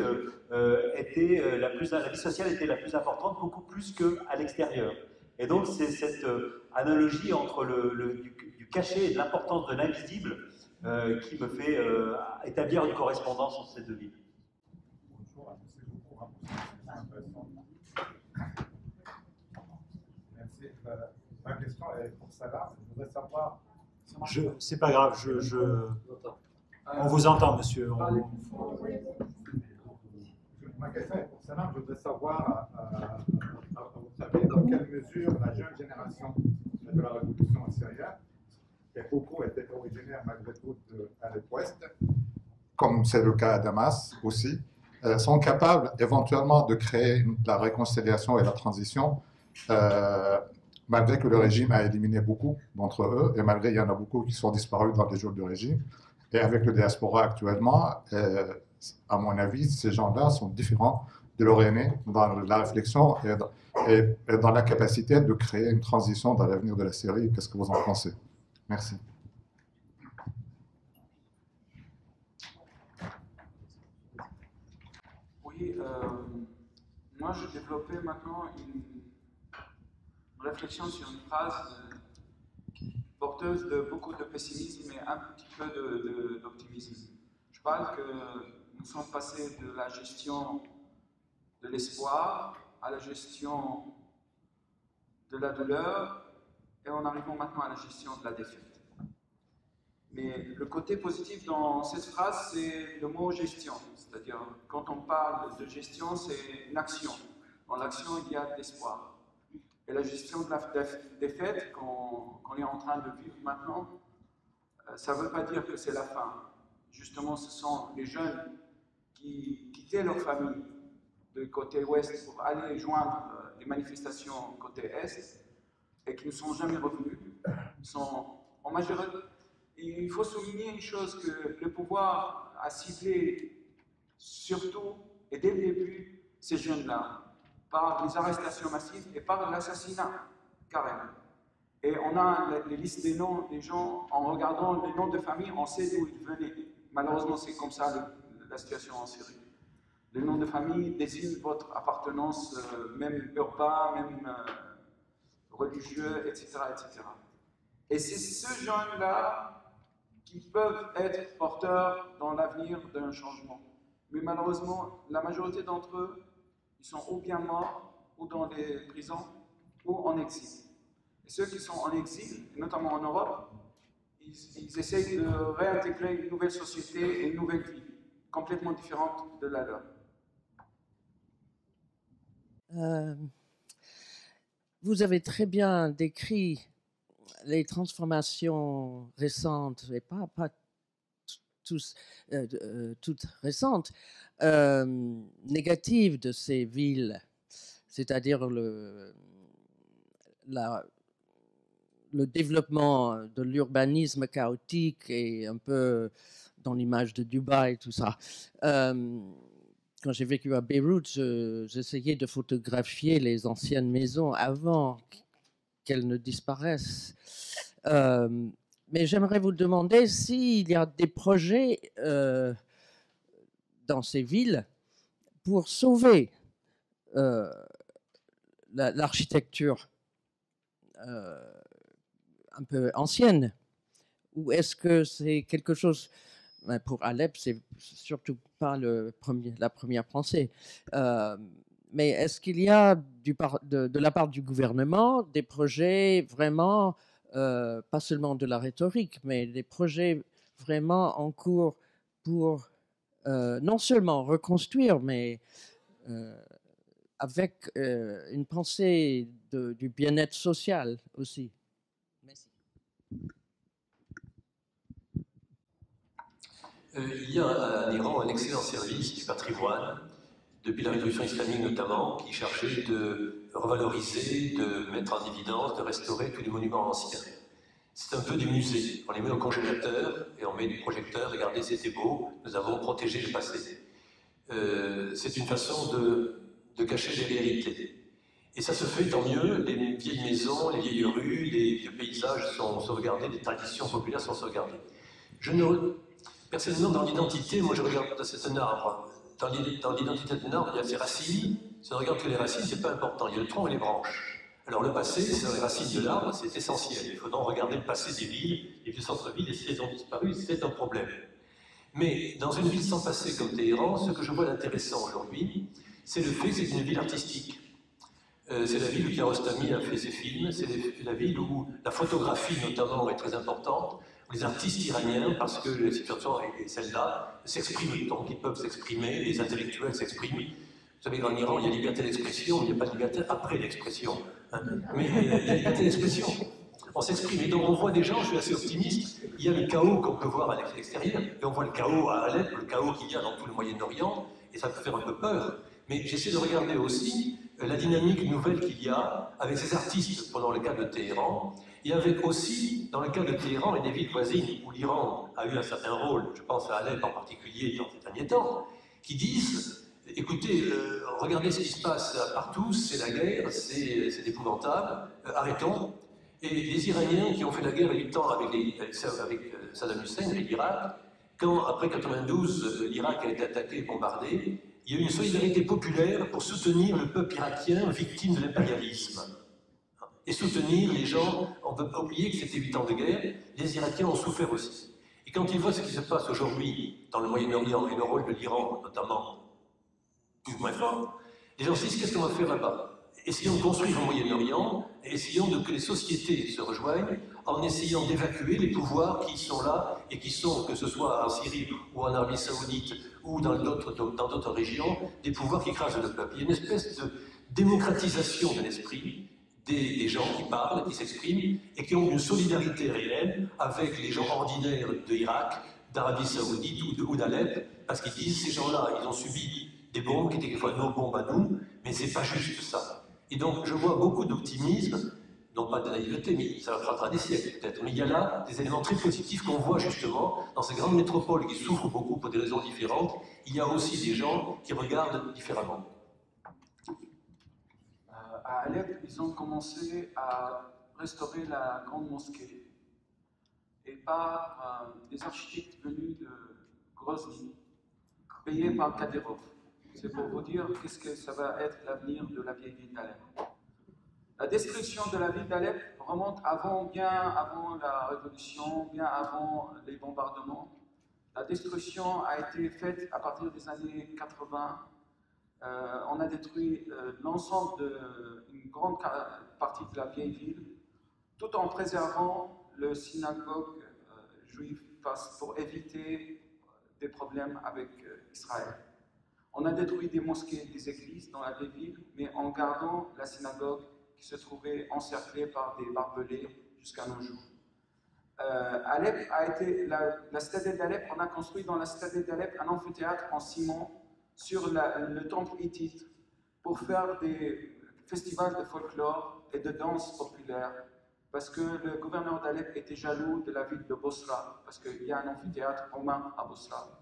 C: la vie sociale était la plus importante, beaucoup plus qu'à l'extérieur. Et donc c'est cette analogie entre du cachet et de l'importance de l'invisible qui me fait établir une correspondance entre ces deux villes.
F: Bonjour, merci beaucoup. Merci. Ma question est pour Salah. Je voudrais savoir.
A: C'est pas grave, on vous entend, monsieur.
F: Ma question est pour Salah. Je voudrais savoir, à votre avis, dans quelle mesure la jeune génération de la révolution syrienne, qui a beaucoup été originaire malgré tout à l'Ouest, comme c'est le cas à Damas aussi, sont capables éventuellement de créer la réconciliation et la transition, malgré que le régime a éliminé beaucoup d'entre eux, et malgré qu'il y en a beaucoup qui sont disparus dans les jours du régime. Et avec le diaspora actuellement, à mon avis, ces gens-là sont différents de leur aîné dans la réflexion et dans la capacité de créer une transition dans l'avenir de la Syrie. Qu'est-ce que vous en pensez? Merci.
E: Oui, moi je développais maintenant une réflexion sur une phrase porteuse de beaucoup de pessimisme et un petit peu d'optimisme. Je parle que nous sommes passés de la gestion de l'espoir à la gestion de la douleur et en arrivant maintenant à la gestion de la défaite. Mais le côté positif dans cette phrase, c'est le mot gestion. C'est-à-dire, quand on parle de gestion, c'est une action. Dans l'action, il y a de l'espoir. Et la gestion de la défaite, qu'on est en train de vivre maintenant, ça ne veut pas dire que c'est la fin. Justement, ce sont les jeunes qui quittaient leur famille de côté ouest pour aller joindre les manifestations côté est et qui ne sont jamais revenus. Ils sont en majorité. Et il faut souligner une chose, que le pouvoir a ciblé surtout et dès le début ces jeunes-là par les arrestations massives et par l'assassinat carrément. Et on a les listes des noms des gens, en regardant les noms de famille, on sait d'où ils venaient. Malheureusement, c'est comme ça la situation en Syrie. Les noms de famille désignent votre appartenance, même urbain, même religieux, etc., etc. Et c'est ces jeunes-là qui peuvent être porteurs dans l'avenir d'un changement. Mais malheureusement, la majorité d'entre eux, ils sont ou bien morts, ou dans les prisons, ou en exil. Et ceux qui sont en exil, notamment en Europe, ils essayent de réintégrer une nouvelle société et une nouvelle vie, complètement différente de la leur.
G: Vous avez très bien décrit les transformations récentes, et pas toutes récentes, négatives de ces villes, c'est-à-dire le développement de l'urbanisme chaotique et un peu dans l'image de Dubaï, tout ça. Quand j'ai vécu à Beyrouth, j'essayais de photographier les anciennes maisons avant qu'elles ne disparaissent. Mais j'aimerais vous demander s'il y a des projets dans ces villes pour sauver l'architecture un peu ancienne, ou est-ce que c'est quelque chose, pour Alep, c'est surtout pas la première pensée, mais est-ce qu'il y a de la part du gouvernement des projets vraiment, pas seulement de la rhétorique, mais des projets vraiment en cours pour non seulement reconstruire, mais avec une pensée du bien-être social aussi. Merci.
B: Il y a en Iran un excellent service du patrimoine, depuis la révolution islamique notamment, qui cherchait de revaloriser, de mettre en évidence, de restaurer tous les monuments anciens. C'est un peu du musée. On les met au congélateur et on met du projecteur. Regardez, c'était beau, nous avons protégé le passé. C'est une façon de cacher les réalités. Et ça se fait, tant mieux, les vieilles maisons, les vieilles rues, les vieux paysages sont sauvegardés, les traditions populaires sont sauvegardées. Personnellement, dans l'identité, moi je regarde, c'est un arbre. Dans l'identité d'un arbre, il y a ses racines. Si on regarde que les racines, c'est pas important. Il y a le tronc et les branches. Alors le passé, c'est les racines de l'arbre, c'est essentiel. Il faut donc regarder le passé des villes, les vieux centres-villes, et si elles ont disparu, c'est un problème. Mais dans une ville sans passé comme Téhéran, ce que je vois d'intéressant aujourd'hui, c'est le fait que c'est une ville artistique. C'est la ville où Kiarostami a fait ses films, c'est la ville où la photographie notamment est très importante, où les artistes iraniens, parce que la situation est celle-là, s'expriment, donc ils peuvent s'exprimer, les intellectuels s'expriment. Vous savez, en Iran, il y a liberté d'expression, il n'y a pas de liberté après l'expression. Hein. Mais il y a liberté d'expression. On s'exprime, et donc on voit des gens, je suis assez optimiste, il y a le chaos qu'on peut voir à l'extérieur, et on voit le chaos à Alep, le chaos qu'il y a dans tout le Moyen-Orient, et ça peut faire un peu peur. Mais j'essaie de regarder aussi la dynamique nouvelle qu'il y a avec ces artistes, pendant le cas de Téhéran, et avec aussi, dans le cas de Téhéran et des villes voisines, où l'Iran a eu un certain rôle, je pense à Alep en particulier dans ces derniers temps, qui disent, écoutez, regardez ce qui se passe partout, c'est la guerre, c'est épouvantable, arrêtons. Et les Iraniens qui ont fait la guerre 8 ans avec Saddam Hussein et l'Irak, quand, après 92, l'Irak a été attaqué et bombardé, il y a eu une solidarité populaire pour soutenir le peuple irakien victime de l'impérialisme. Et soutenir les gens, on ne peut pas oublier que c'était 8 ans de guerre, les Irakiens ont souffert aussi. Et quand ils voient ce qui se passe aujourd'hui dans le Moyen-Orient et le rôle de l'Iran, notamment, plus ou moins fort, les gens se disent qu'est-ce qu'on va faire là-bas? Essayons de construire au Moyen-Orient, et essayons que les sociétés se rejoignent en essayant d'évacuer les pouvoirs qui sont là et qui sont, que ce soit en Syrie ou en Arabie Saoudite ou dans d'autres régions, des pouvoirs qui écrasent le peuple. Il y a une espèce de démocratisation de l'esprit des gens qui parlent, qui s'expriment et qui ont une solidarité réelle avec les gens ordinaires de l'Irak, d'Arabie Saoudite ou d'Alep, parce qu'ils disent ces gens-là, ils ont subi des bombes qui étaient quelquefois nos bombes à nous, mais c'est pas juste ça. Et donc, je vois beaucoup d'optimisme, non pas de naïveté, mais ça prendra des siècles peut-être. Mais il y a là des éléments très positifs qu'on voit justement dans ces grandes métropoles qui souffrent beaucoup pour des raisons différentes. Il y a aussi des gens qui regardent différemment.
E: À Alep, ils ont commencé à restaurer la grande mosquée. Et par des architectes venus de Grozny, payés par Kadyrov. C'est pour vous dire qu'est-ce que ça va être l'avenir de la vieille ville d'Alep. La destruction de la ville d'Alep remonte bien avant la révolution, bien avant les bombardements. La destruction a été faite à partir des années 80. On a détruit l'ensemble d'une grande partie de la vieille ville, tout en préservant le synagogue juif pour éviter des problèmes avec Israël. On a détruit des mosquées, des églises dans la vieille ville, mais en gardant la synagogue qui se trouvait encerclée par des barbelés jusqu'à nos jours. Alep a été, la citadelle d'Alep, on a construit dans la citadelle d'Alep un amphithéâtre en ciment sur le temple hittite pour faire des festivals de folklore et de danse populaire, parce que le gouverneur d'Alep était jaloux de la ville de Bosra, parce qu'il y a un amphithéâtre romain à Bosra.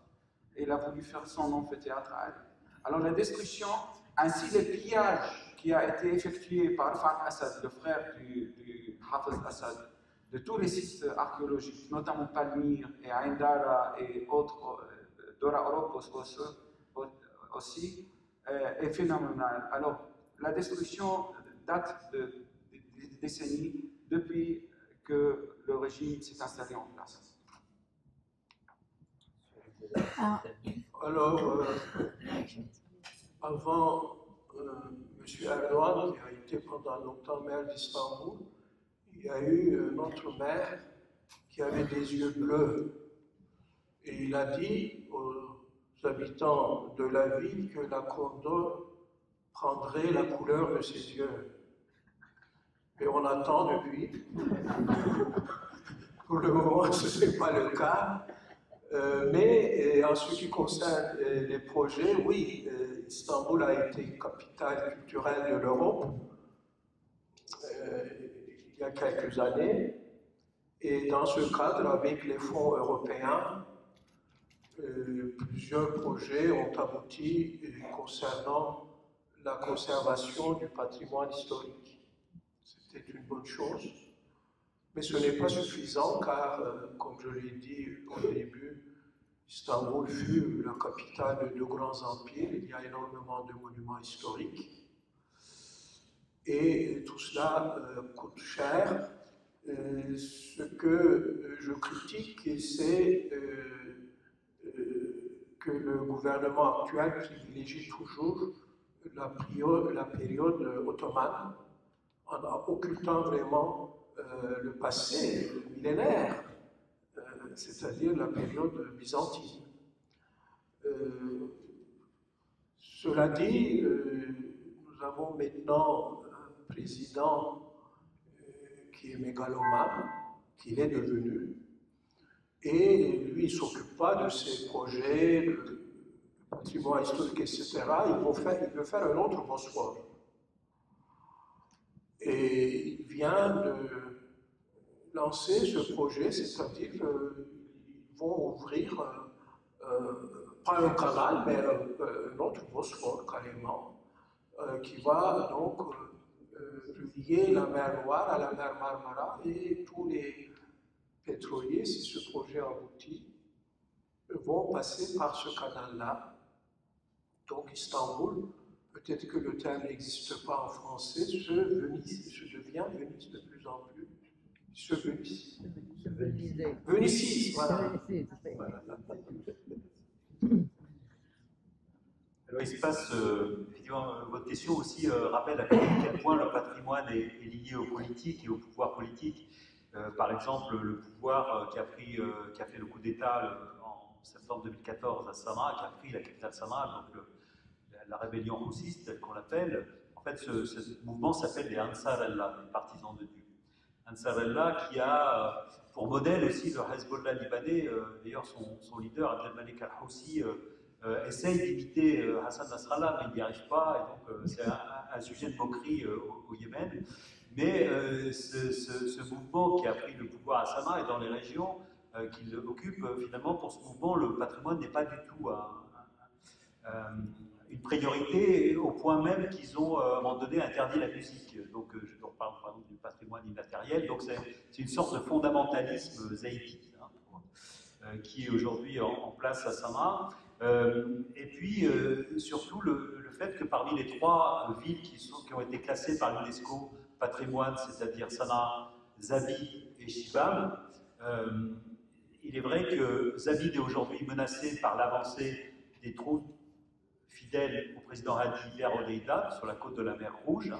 E: Et il a voulu faire son amphithéâtre à Alep. Alors la destruction, ainsi le pillage qui a été effectué par Fahd Assad, le frère du Hafez Assad, de tous les sites archéologiques, notamment Palmyre et Ain Dara et autres, Dora Oropos aussi, est phénoménale. Alors la destruction date de décennies depuis que le régime s'est installé en place.
D: Alors, avant M. Erdogan, qui a été pendant longtemps maire d'Istanbul, il y a eu un autre maire qui avait des yeux bleus. Et il a dit aux habitants de la ville que la Condor prendrait la couleur de ses yeux. Et on attend depuis. Pour le moment, ce n'est pas le cas. Mais en ce qui concerne les projets, oui, Istanbul a été capitale culturelle de l'Europe il y a quelques années. Et dans ce cadre, avec les fonds européens, plusieurs projets ont abouti concernant la conservation du patrimoine historique. C'était une bonne chose. Mais ce n'est pas suffisant car, comme je l'ai dit au début, Istanbul fut la capitale de deux grands empires, il y a énormément de monuments historiques. Et tout cela coûte cher. Ce que je critique, c'est que le gouvernement actuel privilégie toujours la période ottomane en occultant vraiment le passé, le millénaire, c'est-à-dire la période byzantine. Cela dit, nous avons maintenant un président qui est mégalomane, qu'il est devenu, et lui, il ne s'occupe pas de ses projets, de patrimoine historique, etc. Il veut faire un autre Bosphore. Et il vient de lancer ce projet, c'est-à-dire qu'ils vont ouvrir, pas un canal, mais un autre Bosphore carrément, qui va donc relier la mer Noire à la mer Marmara, et tous les pétroliers, si ce projet aboutit, vont passer par ce canal-là. Donc Istanbul, peut-être que le terme n'existe pas en français, se devient Venise de plus en plus. Se Venise. Venise, voilà.
C: Alors il se passe, effectivement, votre question aussi rappelle à quel point le patrimoine est lié au politique et au pouvoir politique. Par exemple, le pouvoir qui a fait le coup d'État en septembre 2014 à Sanaa, qui a pris la capitale Sanaa, donc la rébellion roussiste, telle qu'on l'appelle. En fait, ce mouvement s'appelle les Ansar Allah, les partisans de Dieu. Ansar Allah qui a pour modèle aussi le Hezbollah libanais. D'ailleurs, son leader, Abdelmalek al-Houssi, essaye d'imiter Hassan Nasrallah, mais il n'y arrive pas, et donc c'est un sujet de moquerie au Yémen. Mais ce mouvement qui a pris le pouvoir à Sanaa et dans les régions qu'il occupe, finalement, pour ce mouvement, le patrimoine n'est pas du tout une priorité, au point même qu'ils ont, à un moment donné, interdit la musique. Donc, je parle par exemple du patrimoine immatériel. Donc, c'est une sorte de fondamentalisme zaïdite qui est aujourd'hui en place à Sanaa. Et puis, surtout, le fait que parmi les 3 villes qui ont été classées par l'UNESCO patrimoine, c'est-à-dire Sanaa, Zabid et Shibam, il est vrai que Zabid est aujourd'hui menacé par l'avancée des troupes fidèles au président Hadi vers Hodeïda, sur la côte de la mer Rouge,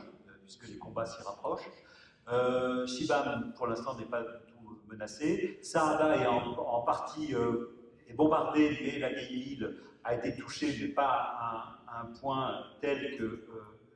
C: puisque les combats s'y rapprochent. Shibam, pour l'instant, n'est pas du tout menacé. Saada est en partie est bombardée, mais la vieille ville a été touchée, mais pas à un point tel que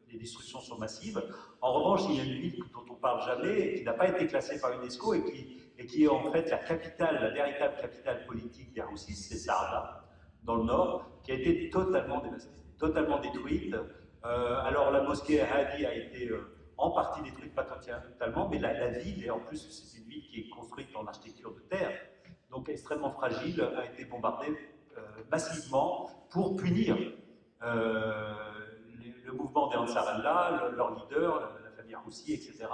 C: les destructions sont massives. En revanche, il y a une ville dont on ne parle jamais, et qui n'a pas été classée par l'UNESCO, et qui est en fait la capitale, la véritable capitale politique des Roussis, c'est Saada, dans le nord, qui a été totalement dévastée, totalement détruite. Alors la mosquée Hadi a été en partie détruite, pas totalement, mais la ville, et en plus c'est une ville qui est construite en architecture de terre, donc extrêmement fragile, a été bombardée massivement pour punir le mouvement des Ansar Allah, leur leader, la famille Roussi, etc.,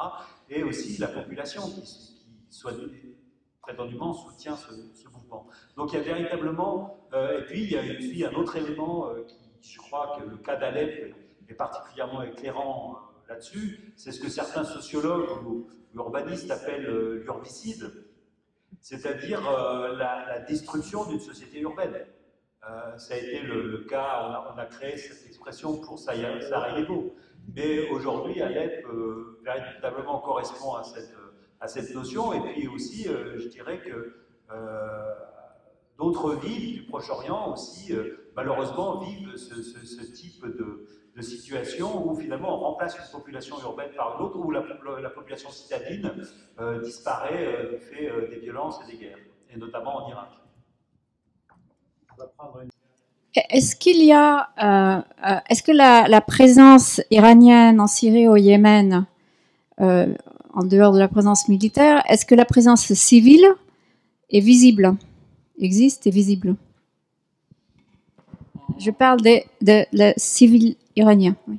C: et aussi la population qui prétendument soutient ce mouvement. Donc il y a véritablement, et puis il y a aussi un autre élément qui, je crois que le cas d'Alep est particulièrement éclairant là-dessus, c'est ce que certains sociologues ou urbanistes appellent l'urbicide, c'est-à-dire la destruction d'une société urbaine. Ça a été le cas, on a créé cette expression pour Sarajevo, mais aujourd'hui Alep véritablement correspond à cette notion, et puis aussi je dirais que d'autres villes du Proche-Orient aussi malheureusement vivent ce type de situation où finalement on remplace une population urbaine par une autre, où la population citadine disparaît du fait des violences et des guerres, et notamment en Irak.
H: Est-ce qu'il y a, est-ce que la présence iranienne en Syrie ou au Yémen, en dehors de la présence militaire, est-ce que la présence civile est visible, existe et visible? Je parle de la civile iranien. Oui.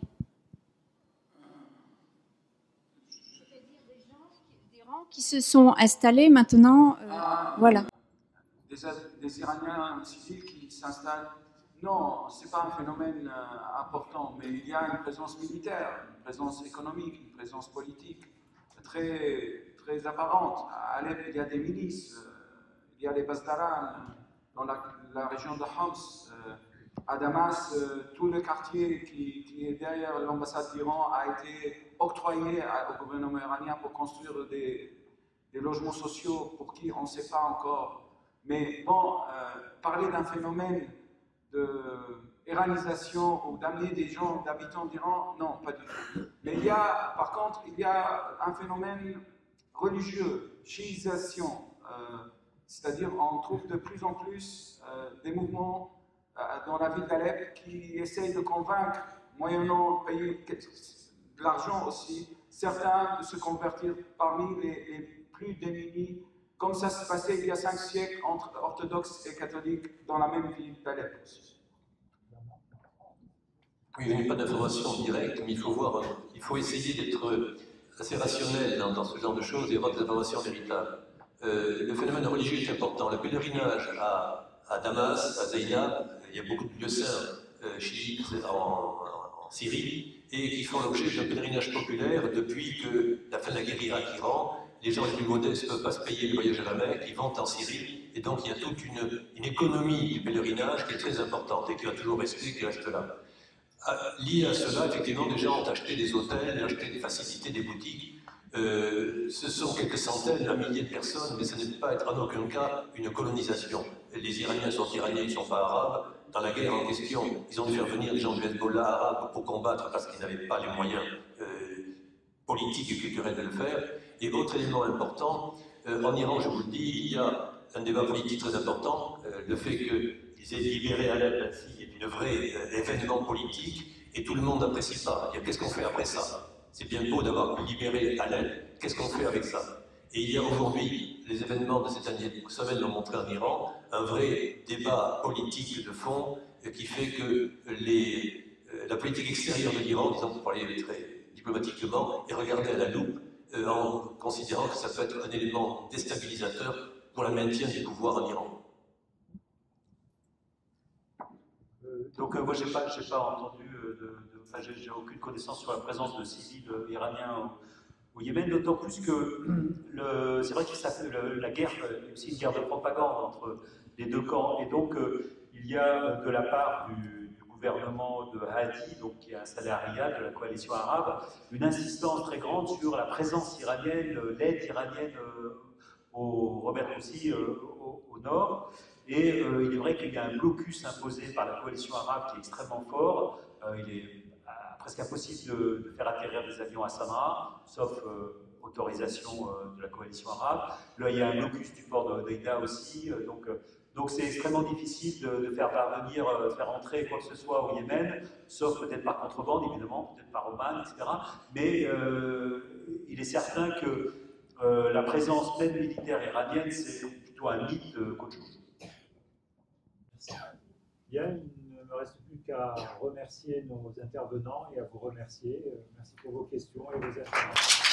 H: Des rangs qui se sont installés maintenant, voilà.
E: Des Iraniens civils qui s'installent. Non, ce n'est pas un phénomène important, mais il y a une présence militaire, une présence économique, une présence politique très, très apparente. À Alep, il y a des milices, il y a les Bazdaran, dans la région de Homs. À Damas, tout le quartier qui est derrière l'ambassade d'Iran a été octroyé au gouvernement iranien pour construire des logements sociaux pour qui on ne sait pas encore. Mais bon, parler d'un phénomène de iranisation ou d'amener des gens, d'habitants d'Iran, non, pas du tout. Mais il y a, par contre, il y a un phénomène religieux, chiisation, c'est-à-dire on trouve de plus en plus des mouvements dans la ville d'Alep qui essayent de convaincre, moyennant payer de l'argent aussi, certains de se convertir parmi les plus démunis, comme ça se passait il y a 5 siècles entre orthodoxes et catholiques dans la même ville d'Alep aussi.
B: Oui, il n'y a pas d'information directe, mais il faut essayer d'être assez rationnel dans ce genre de choses et avoir des informations véritables. Le phénomène religieux est important. Le pèlerinage à Damas, à Zainab, il y a beaucoup de lieux saints chiites en Syrie et qui font l'objet d'un pèlerinage populaire depuis que la fin de la guerre Irak-Iran. Les gens les plus modestes ne peuvent pas se payer le voyage à la Mecque, ils vont en Syrie, et donc il y a toute une économie du pèlerinage qui est très importante et qui va toujours rester, qui reste là. Lié à cela, effectivement, des gens ont acheté des hôtels, acheté des facilités, des boutiques. Ce sont quelques centaines, un millier de personnes, mais ce n'est pas être en aucun cas une colonisation. Les Iraniens sont Iraniens, ils ne sont pas arabes. Dans la guerre en question, ils ont dû faire venir des gens du Hezbollah arabes pour combattre parce qu'ils n'avaient pas les moyens politiques et culturels de le faire. Et autre élément important, en Iran, je vous le dis, il y a un débat politique très important. Le fait qu'ils aient libéré Alep est un vrai événement politique et tout le monde n'apprécie pas. Qu'est-ce qu'on fait après ça? C'est bien beau d'avoir libéré Alep, qu'est-ce qu'on fait avec ça? Et il y a aujourd'hui, les événements de cette semaine l'ont montré en Iran, un vrai débat politique de fond qui fait que la politique extérieure de l'Iran, disons pour parler très diplomatiquement, est regardée à la loupe en considérant que ça peut être un élément déstabilisateur pour le maintien du pouvoir en Iran.
C: Donc moi, j'ai pas entendu, j'ai aucune connaissance sur la présence de civils iraniens au Yémen, d'autant plus que c'est vrai que la guerre est aussi une guerre de propagande entre les deux camps, et donc il y a de la part du gouvernement de Hadi, donc qui est installé à Riyad, de la coalition arabe, une insistance très grande sur la présence iranienne, l'aide iranienne au Robert Houssi au nord. Et il est vrai qu'il y a un blocus imposé par la coalition arabe qui est extrêmement fort. Il est presque impossible de faire atterrir des avions à Sanaa, sauf autorisation de la coalition arabe. Là, il y a un blocus du port d'Odeida aussi. Donc c'est extrêmement difficile de faire parvenir, faire entrer quoi que ce soit au Yémen, sauf peut-être par contrebande, évidemment, peut-être par Oman, etc. Mais il est certain que la présence même militaire iranienne, c'est plutôt un mythe qu'autre chose.
A: Bien, il ne me reste plus qu'à remercier nos intervenants et à vous remercier. Merci pour vos questions et vos interventions.